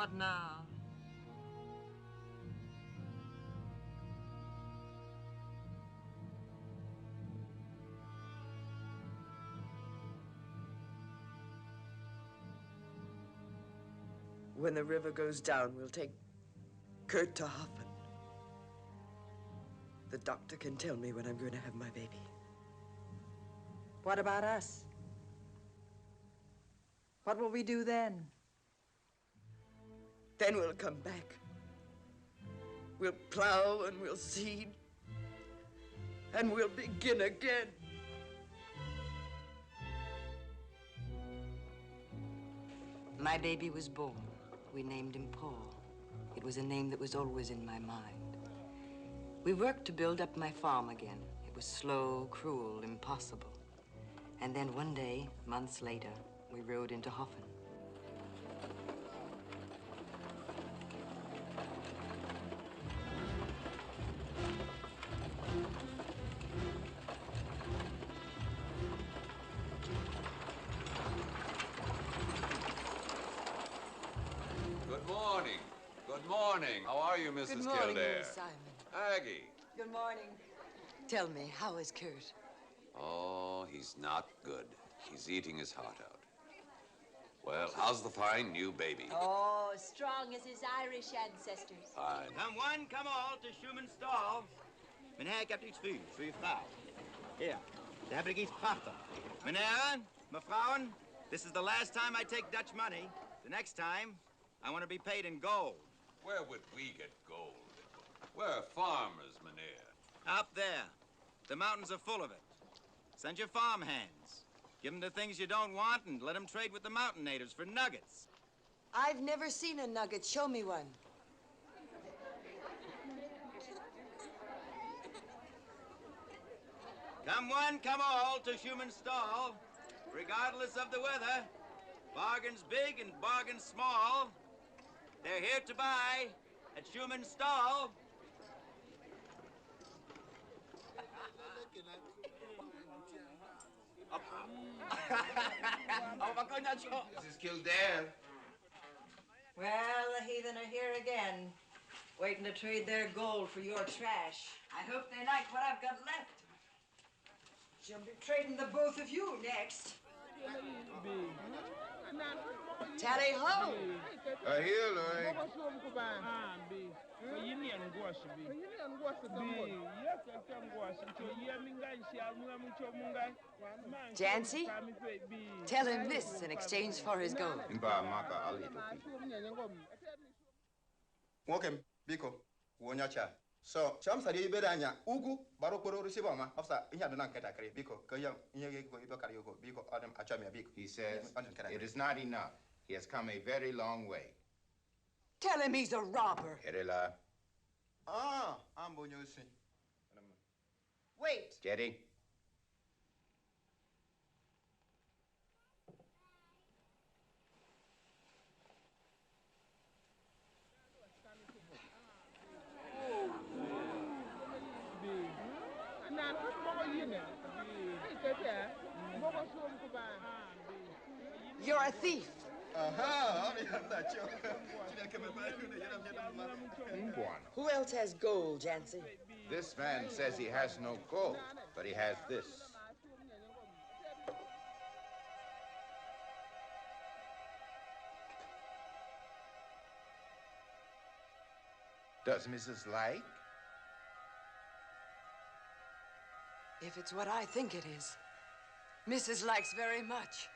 What now? When the river goes down, we'll take Kurt to Hoffen. The doctor can tell me when I'm going to have my baby. What about us? What will we do then? Then we'll come back. We'll plow and we'll seed. And we'll begin again. My baby was born. We named him Paul. It was a name that was always in my mind. We worked to build up my farm again. It was slow, cruel, impossible. And then one day, months later, we rode into Hoffen. Good morning. Good morning. How are you, Mrs. Good morning, Kildare? Miss Simon. Aggie. Good morning. Tell me, how is Kurt? Oh, he's not good. He's eating his heart out. Well, how's the fine new baby? Oh, as strong as his Irish ancestors. Fine. Come one, come all to Schumann's stall. Meneer, ik heb iets voor u, voor uw vrouw. Hier, daar heb ik iets prachtig. Meneer, mevrouwen, this is the last time I take Dutch money. The next time, I want to be paid in gold. Where would we get gold? We're farmers, meneer. Up there. The mountains are full of it. Send your farm hands. Give them the things you don't want and let them trade with the mountain natives for nuggets. I've never seen a nugget. Show me one. Come one, come all to Schumann's stall, regardless of the weather. Bargains big and bargains small. They're here to buy at Schumann's stall. Mrs. Kildare. Well, the heathen are here again, waiting to trade their gold for your trash. I hope they like what I've got left. She'll be trading the both of you next. Tally ho! Here, Lloyd. Jancy, tell him this in exchange for his gold. Nwoke m, biko, wonyacha. So, chamsa di bedanya, ugu, baro koro rusiba ma, afsa, inya dona nketa kare, biko, kaya inya go ibo kare yugo, biko, adam achami biko. He says it is not enough. He has come a very long way. Tell him he's a robber. Kerela. Ah, ambo nyosi. Wait. Jetty. You're a thief. Who else has gold, Jancy? This man says he has no gold, but he has this. Does Mrs. like? If it's what I think it is, Mrs. likes very much.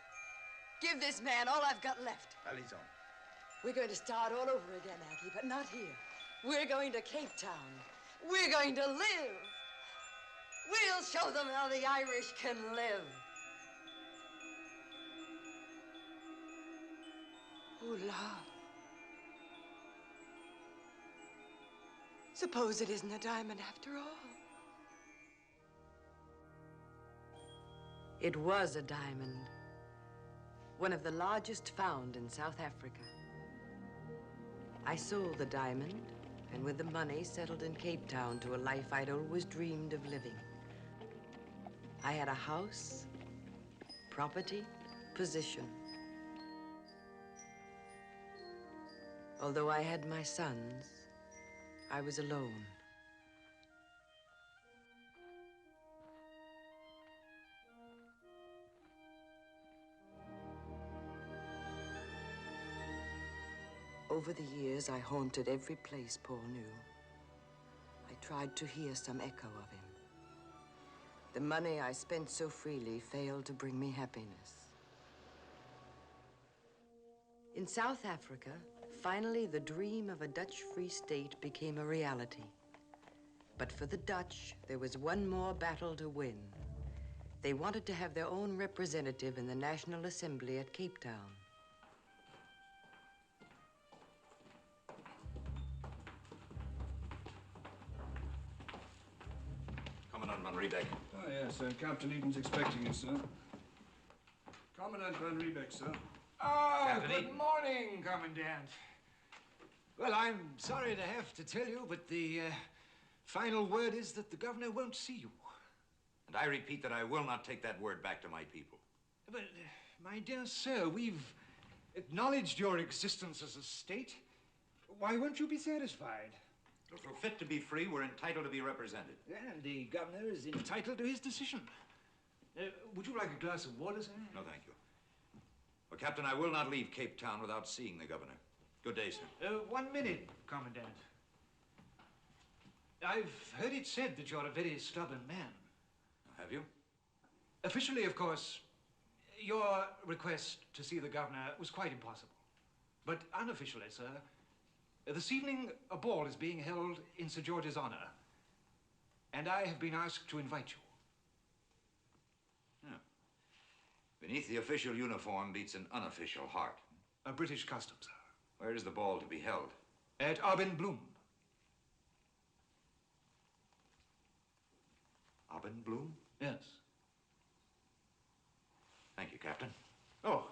Give this man all I've got left. Allez-y. We're going to start all over again, Aggie, but not here. We're going to Cape Town. We're going to live. We'll show them how the Irish can live. Oh, la. Suppose it isn't a diamond after all. It was a diamond. One of the largest found in South Africa. I sold the diamond, and with the money settled in Cape Town to a life I'd always dreamed of living. I had a house, property, position. Although I had my sons, I was alone. Over the years, I haunted every place Paul knew. I tried to hear some echo of him. The money I spent so freely failed to bring me happiness. In South Africa, finally the dream of a Dutch Free State became a reality. But for the Dutch, there was one more battle to win. They wanted to have their own representative in the National Assembly at Cape Town. Commandant Van Riebeck. Oh, yes, sir. Captain Egan's expecting you, sir. Commandant Van Riebeck, sir. Ah, Captain good Egan. morning, Commandant. Well, I'm sorry to have to tell you, but the final word is that the governor won't see you. And I repeat that I will not take that word back to my people. But, my dear sir, we've acknowledged your existence as a state. Why won't you be satisfied? If we're fit to be free, we're entitled to be represented. And the governor is entitled to his decision. Would you like a glass of water, sir? No, thank you. Well, Captain, I will not leave Cape Town without seeing the governor. Good day, sir. 1 minute, Commandant. I've heard it said that you're a very stubborn man. Have you? Officially, of course, your request to see the governor was quite impossible. But unofficially, sir, this evening a ball is being held in Sir George's honor. And I have been asked to invite you. Yeah. Beneath the official uniform beats an unofficial heart. A British custom, sir. Where is the ball to be held? At Bloom. Bloom? Yes. Thank you, Captain. Oh.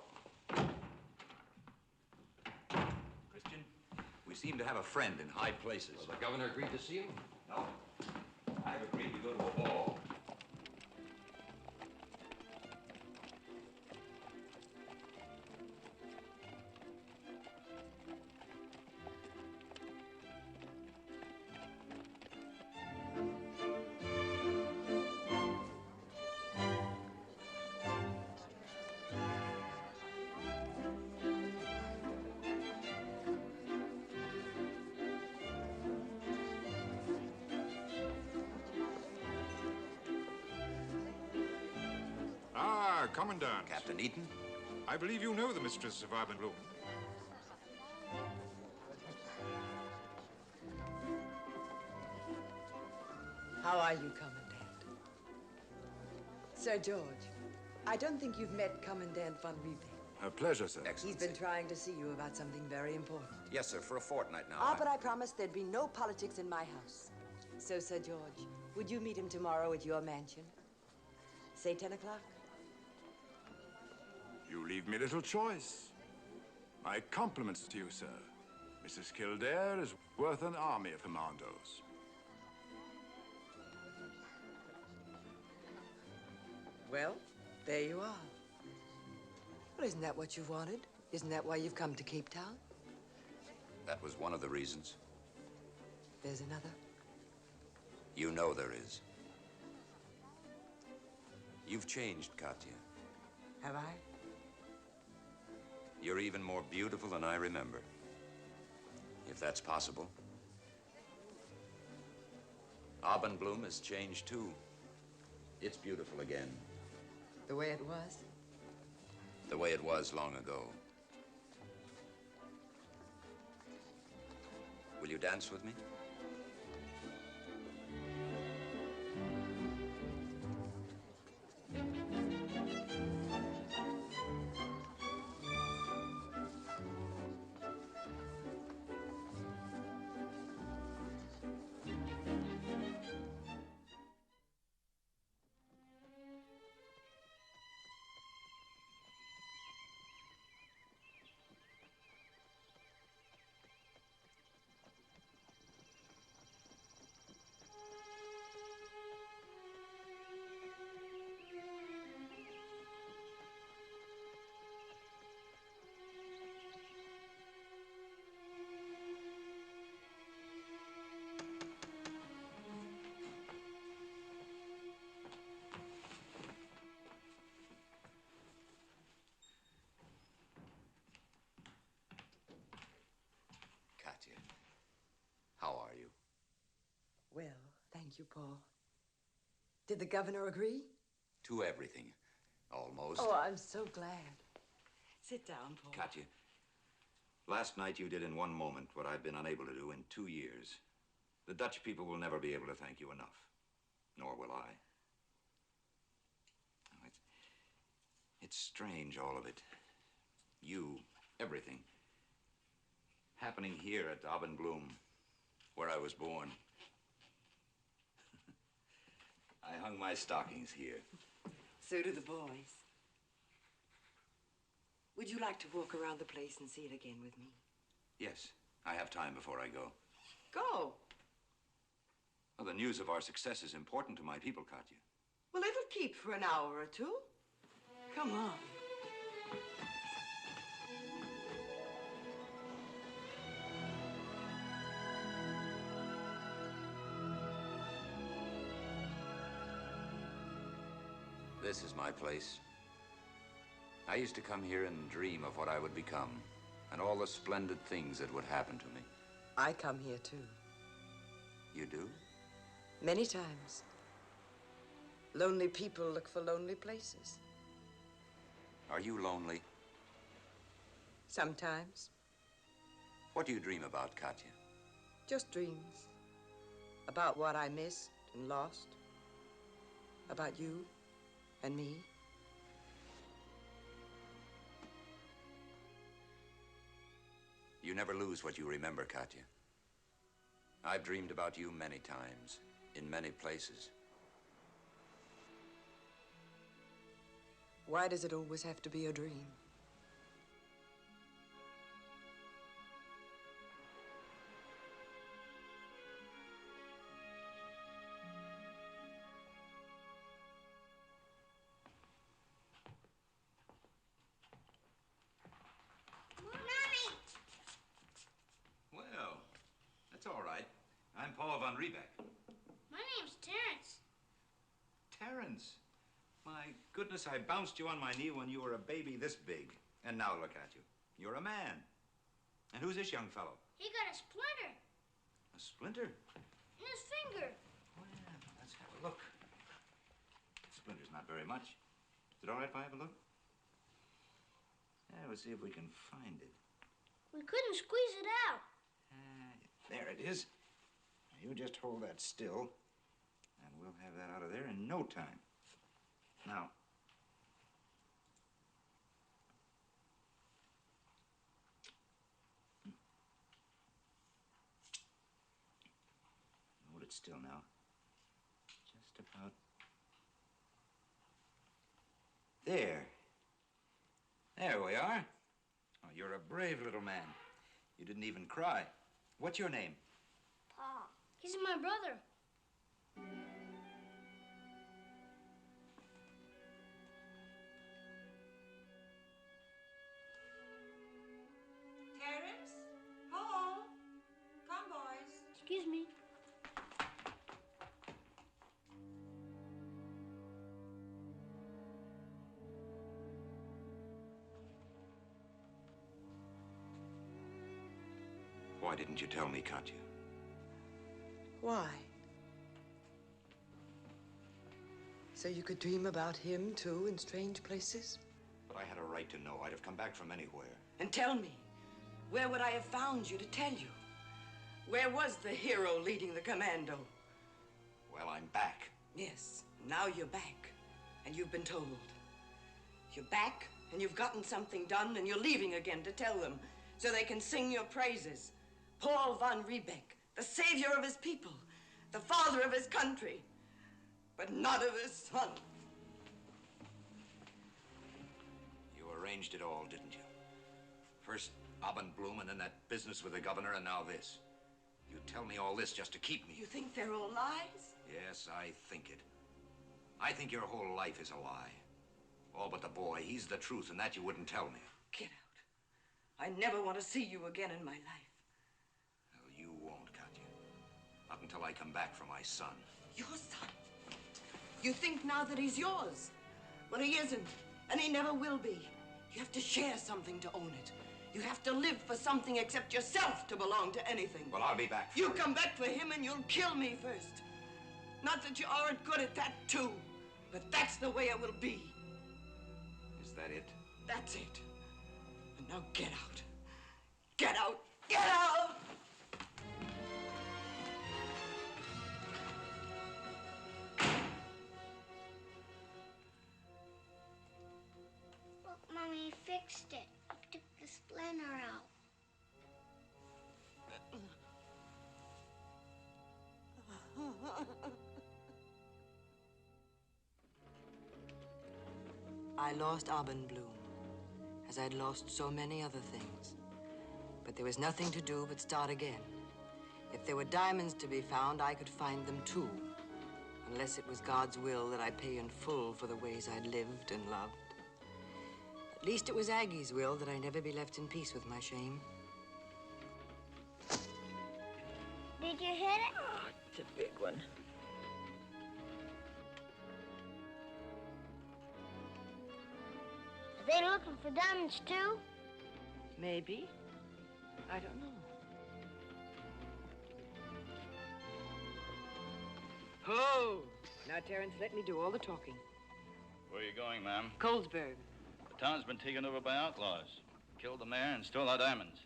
Christian, we seem to have a friend in high places. Well, the governor agreed to see him? No. I've agreed to go to a ball. Commandant. Captain Eaton? I believe you know the mistress of Bloom. How are you, Commandant? Sir George, I don't think you've met Commandant Van Riebeck. A pleasure, sir. He's been trying to see you about something very important. Yes, sir, for a fortnight now. Ah, but I promised there'd be no politics in my house. So, Sir George, would you meet him tomorrow at your mansion? Say 10 o'clock? You leave me little choice. My compliments to you, sir. Mrs. Kildare is worth an army of commandos. Well, there you are. Well, isn't that what you've wanted? Isn't that why you've come to Cape Town? That was one of the reasons. There's another. You know there is. You've changed, Katya. Have I? You're even more beautiful than I remember. If that's possible. Bloom has changed, too. It's beautiful again. The way it was? The way it was long ago. Will you dance with me? Thank you, Paul. Did the governor agree? To everything. Almost. Oh, I'm so glad. Sit down, Paul. Katya, last night you did in one moment what I've been unable to do in 2 years. The Dutch people will never be able to thank you enough. Nor will I. Oh, it's strange, all of it. You, everything. Happening here at Abendblum, where I was born. I hung my stockings here. So do the boys. Would you like to walk around the place and see it again with me? Yes, I have time before I go. Go. Well, the news of our success is important to my people, Katya. Well, it'll keep for an hour or two. Come on. This is my place. I used to come here and dream of what I would become and all the splendid things that would happen to me. I come here, too. You do? Many times. Lonely people look for lonely places. Are you lonely? Sometimes. What do you dream about, Katya? Just dreams. About what I missed and lost. About you and me. You never lose what you remember, Katya. I've dreamed about you many times, in many places. Why does it always have to be a dream? Well, that's all right. I'm Paul von Riebeck. My name's Terrence. Terrence. My goodness, I bounced you on my knee when you were a baby this big. And now look at you. You're a man. And who's this young fellow? He got a splinter A splinter? in his finger. Well, let's have a look. Splinter's not very much. Is it all right if I have a look? Yeah, we'll see if we can find it. We couldn't squeeze it out. There it is. Now, you just hold that still, and we'll have that out of there in no time. Now, hold it still now. Just about there. There we are. Oh, you're a brave little man. You didn't even cry. What's your name? Pa, he's my brother. Terrence? Paul? Come, boys. Excuse me. Why didn't you tell me, Katya? Why? So you could dream about him, too, in strange places? But I had a right to know. I'd have come back from anywhere. And tell me, where would I have found you to tell you? Where was the hero leading the commando? Well, I'm back. Yes, now you're back, and you've been told. You're back, and you've gotten something done, and you're leaving again to tell them, so they can sing your praises. Paul von Riebeck, the savior of his people, the father of his country, but not of his son. You arranged it all, didn't you? First Abendblum, and then that business with the governor, and now this. You tell me all this just to keep me. You think they're all lies? Yes, I think it. I think your whole life is a lie. All but the boy. He's the truth, and that you wouldn't tell me. Get out. I never want to see you again in my life. Well, you won't, Katya. Not until I come back for my son. Your son? You think now that he's yours? Well, he isn't, and he never will be. You have to share something to own it. You have to live for something except yourself to belong to anything. Well, I'll be back. You come back for him and you'll kill me first. Not that you aren't good at that, too. But that's the way it will be. Is that it? That's it. And now get out. Get out! Get out! Look, Mommy fixed it. He took the splinter out. I lost Abendbloom, as I'd lost so many other things. But there was nothing to do but start again. If there were diamonds to be found, I could find them too. Unless it was God's will that I pay in full for the ways I'd lived and loved. At least it was Aggie's will that I never be left in peace with my shame. Did you hit it? Oh, it's a big one. Are they looking for diamonds too? Maybe. I don't know. Oh! Now, Terence, let me do all the talking. Where are you going, ma'am? Colesburg. The town's been taken over by outlaws. Killed the mayor and stole our diamonds.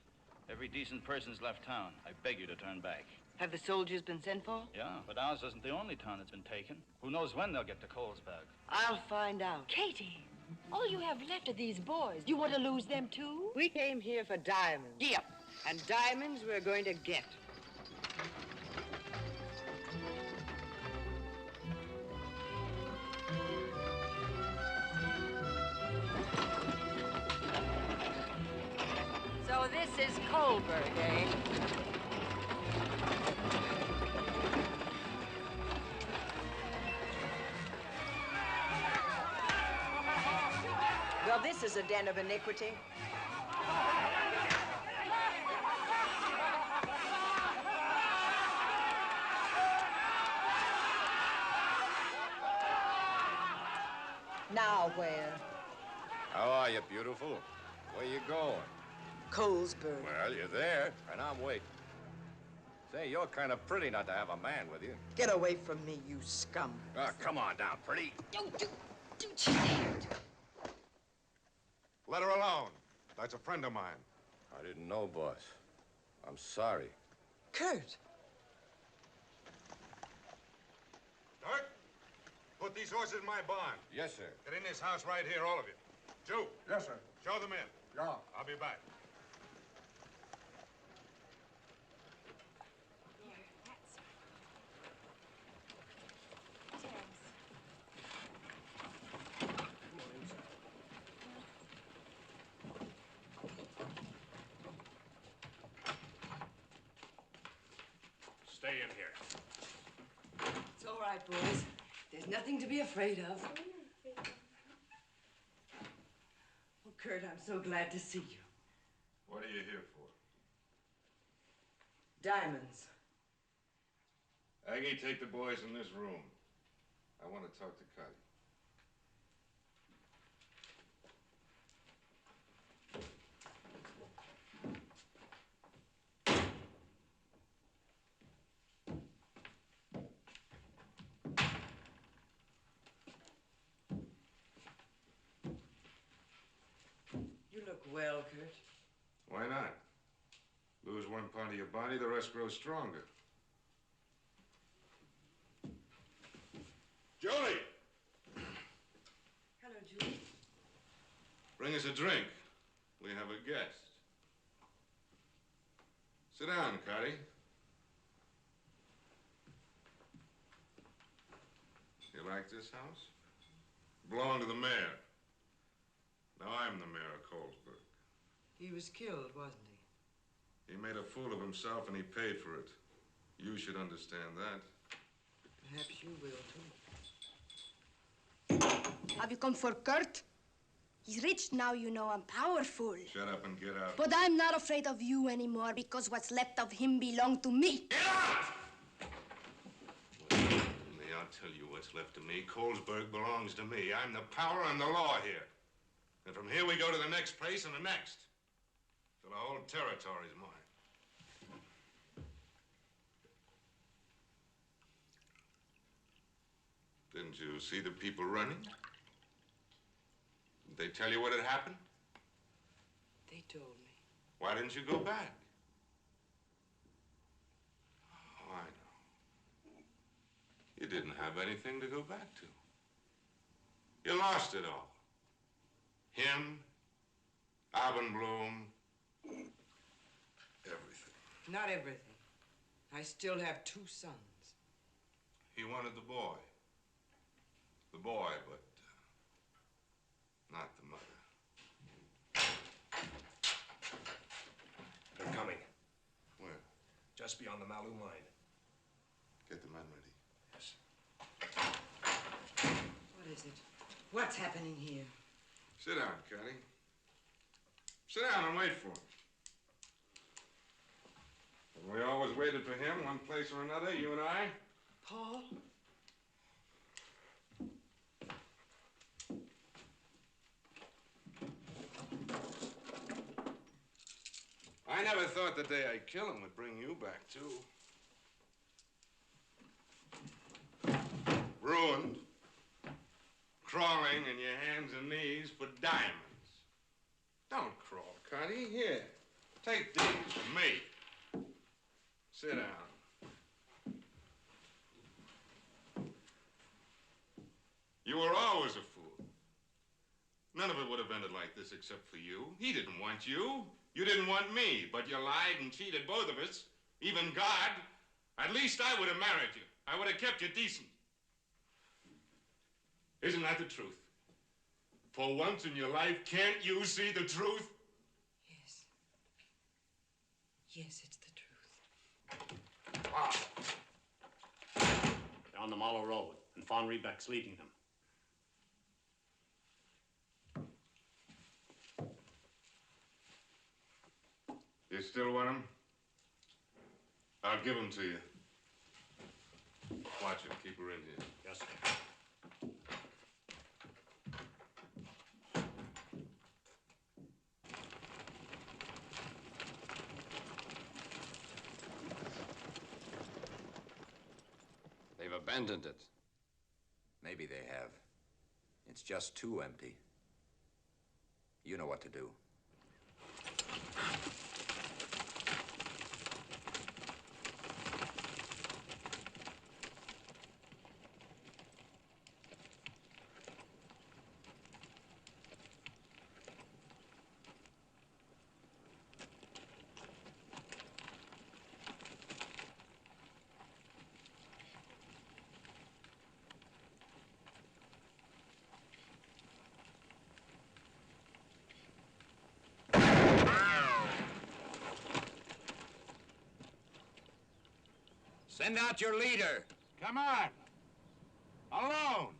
Every decent person's left town. I beg you to turn back. Have the soldiers been sent for? Yeah, but ours isn't the only town that's been taken. Who knows when they'll get to Colesburg? I'll find out. Katie, all you have left are these boys. You want to lose them too? We came here for diamonds. Yep. And diamonds we're going to get. So this is Colesburg, eh? Well, this is a den of iniquity. Now where? How are you, beautiful? Where you going? Colesburg. Well, you're there, and I'm waiting. Say, you're kind of pretty not to have a man with you. Get away from me, you scum. Ah, come on down, pretty. Don't you dare. Let her alone. That's a friend of mine. I didn't know, boss. I'm sorry. Kurt. Dirk, put these horses in my barn. Yes, sir. Get in this house right here, all of you. Joe. Yes, sir. Show them in. Yeah. I'll be back. Stay in here. It's all right, boys. There's nothing to be afraid of. Oh, Kurt, I'm so glad to see you. What are you here for? Diamonds. Aggie, take the boys in this room. I want to talk to Cuddy. You look well, Kurt. Why not? Lose one part of your body, the rest grows stronger. Julie! Hello, Julie. Bring us a drink. We have a guest. Sit down, Cuddy. You like this house? Belonged to the mayor. Now I'm the mayor of Colesburg. He was killed, wasn't he? He made a fool of himself and he paid for it. You should understand that. Perhaps you will, too. Have you come for Kurt? He's rich now, you know. I'm powerful. Shut up and get out. But I'm not afraid of you anymore because what's left of him belonged to me. Get out! I'll tell you what's left of me. Colesburg belongs to me. I'm the power and the law here. And from here we go to the next place and the next. Till the whole territory's mine. Didn't you see the people running? Did they tell you what had happened? They told me. Why didn't you go back? Oh, I know. You didn't have anything to go back to. You lost it all. Him, Abendblum, everything. Not everything. I still have 2 sons. He wanted the boy. The boy, but not the mother. They're coming. Where? Just beyond the Malu mine. Get the men ready. Yes. What is it? What's happening here? Sit down, Connie. Sit down and wait for him. Have we always waited for him, one place or another, you and I? Paul? I never thought the day I'd kill him would bring you back, too. Ruined. Crawling on your hands and knees for diamonds. Don't crawl, Connie. Here. Take these from me. Sit down. You were always a fool. None of it would have ended like this except for you. He didn't want you. You didn't want me, but you lied and cheated both of us. Even God. At least I would have married you. I would have kept you decent. Isn't that the truth? For once in your life, can't you see the truth? Yes. Yes, it's the truth. Wow. They're on the Mallow Road, and Fawn Rebeck's leading them. You still want him? I'll give him to you. Watch her. Keep her in here. Yes, sir. They've abandoned it. Maybe they have. It's just too empty. You know what to do. Send out your leader. Come on. Alone.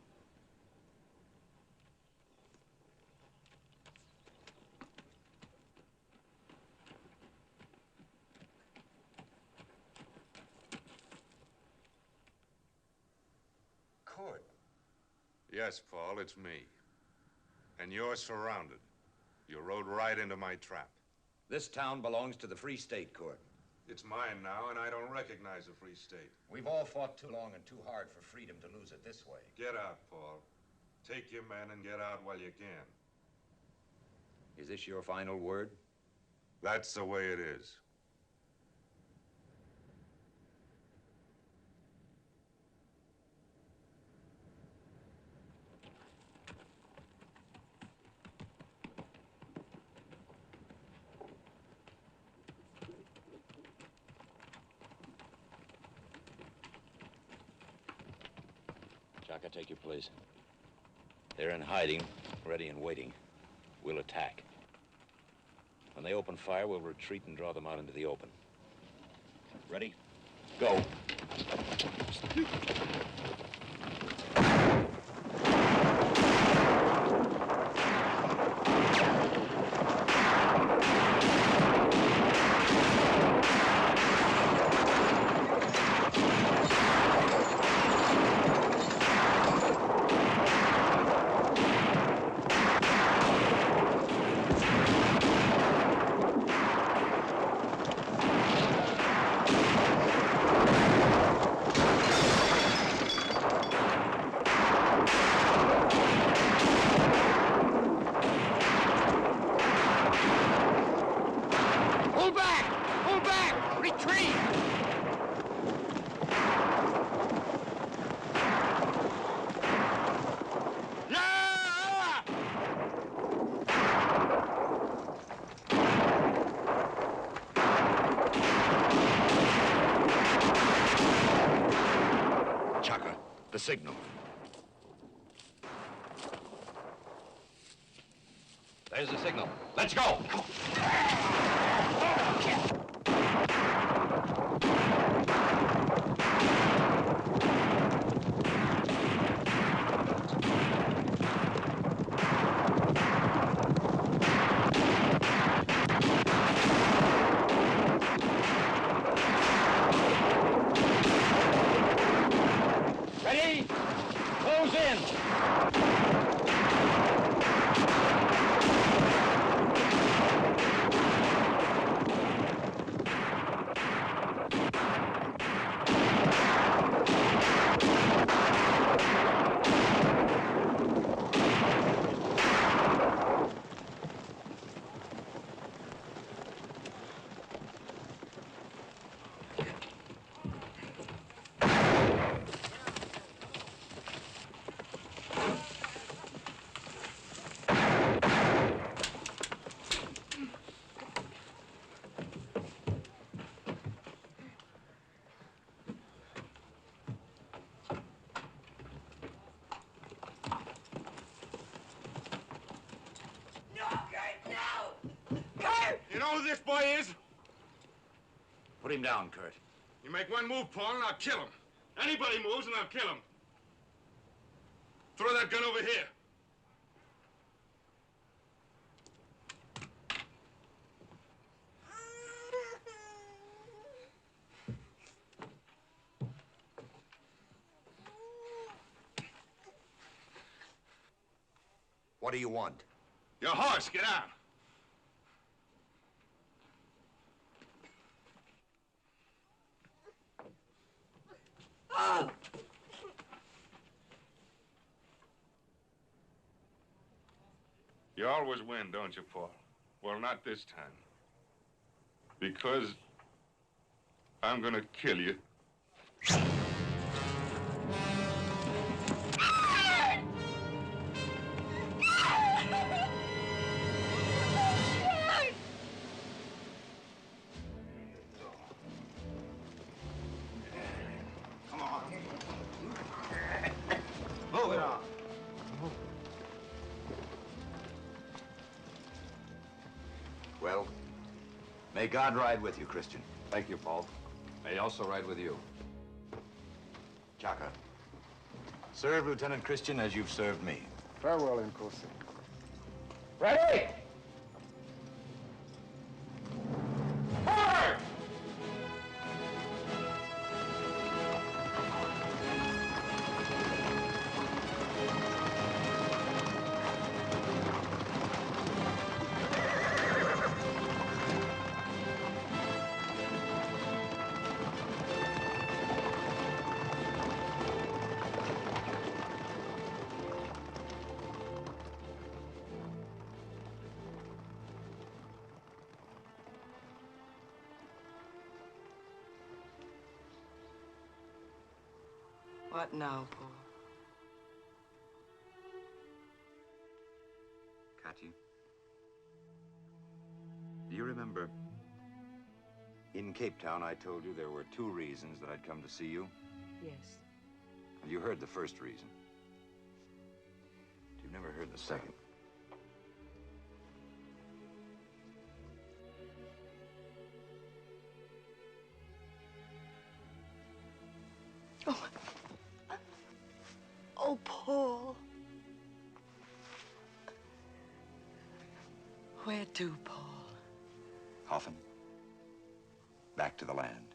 Court? Yes, Paul, it's me. And you're surrounded. You rode right into my trap. This town belongs to the Free State Court. It's mine now, and I don't recognize a free state. We've all fought too long and too hard for freedom to lose it this way. Get out, Paul. Take your men and get out while you can. Is this your final word? That's the way it is. Chaka, take your place. They're in hiding, ready and waiting. We'll attack. When they open fire, we'll retreat and draw them out into the open. Ready? Go. Pull back! Pull back! Retreat! Chaka, the signal. There's the signal. Let's go! Ready? Close in! You know who this boy is? Put him down, Kurt. You make one move, Paul, and I'll kill him. Anybody moves, and I'll kill him. Throw that gun over here. What do you want? Your horse, get out. You always win, don't you, Paul? Well, not this time. Because I'm gonna kill you. Come on. Move it on. Well, may God ride with you, Christian. Thank you, Paul. May he also ride with you. Chaka, serve Lieutenant Christian as you've served me. Farewell, Nkosi. Ready? Forward! What now, Paul? Kathy, do you remember in Cape Town I told you there were 2 reasons that I'd come to see you? Yes. Well, you heard the first reason. But you've never heard the second. Oh, Paul. Where to, Paul? Coffin. Back to the land.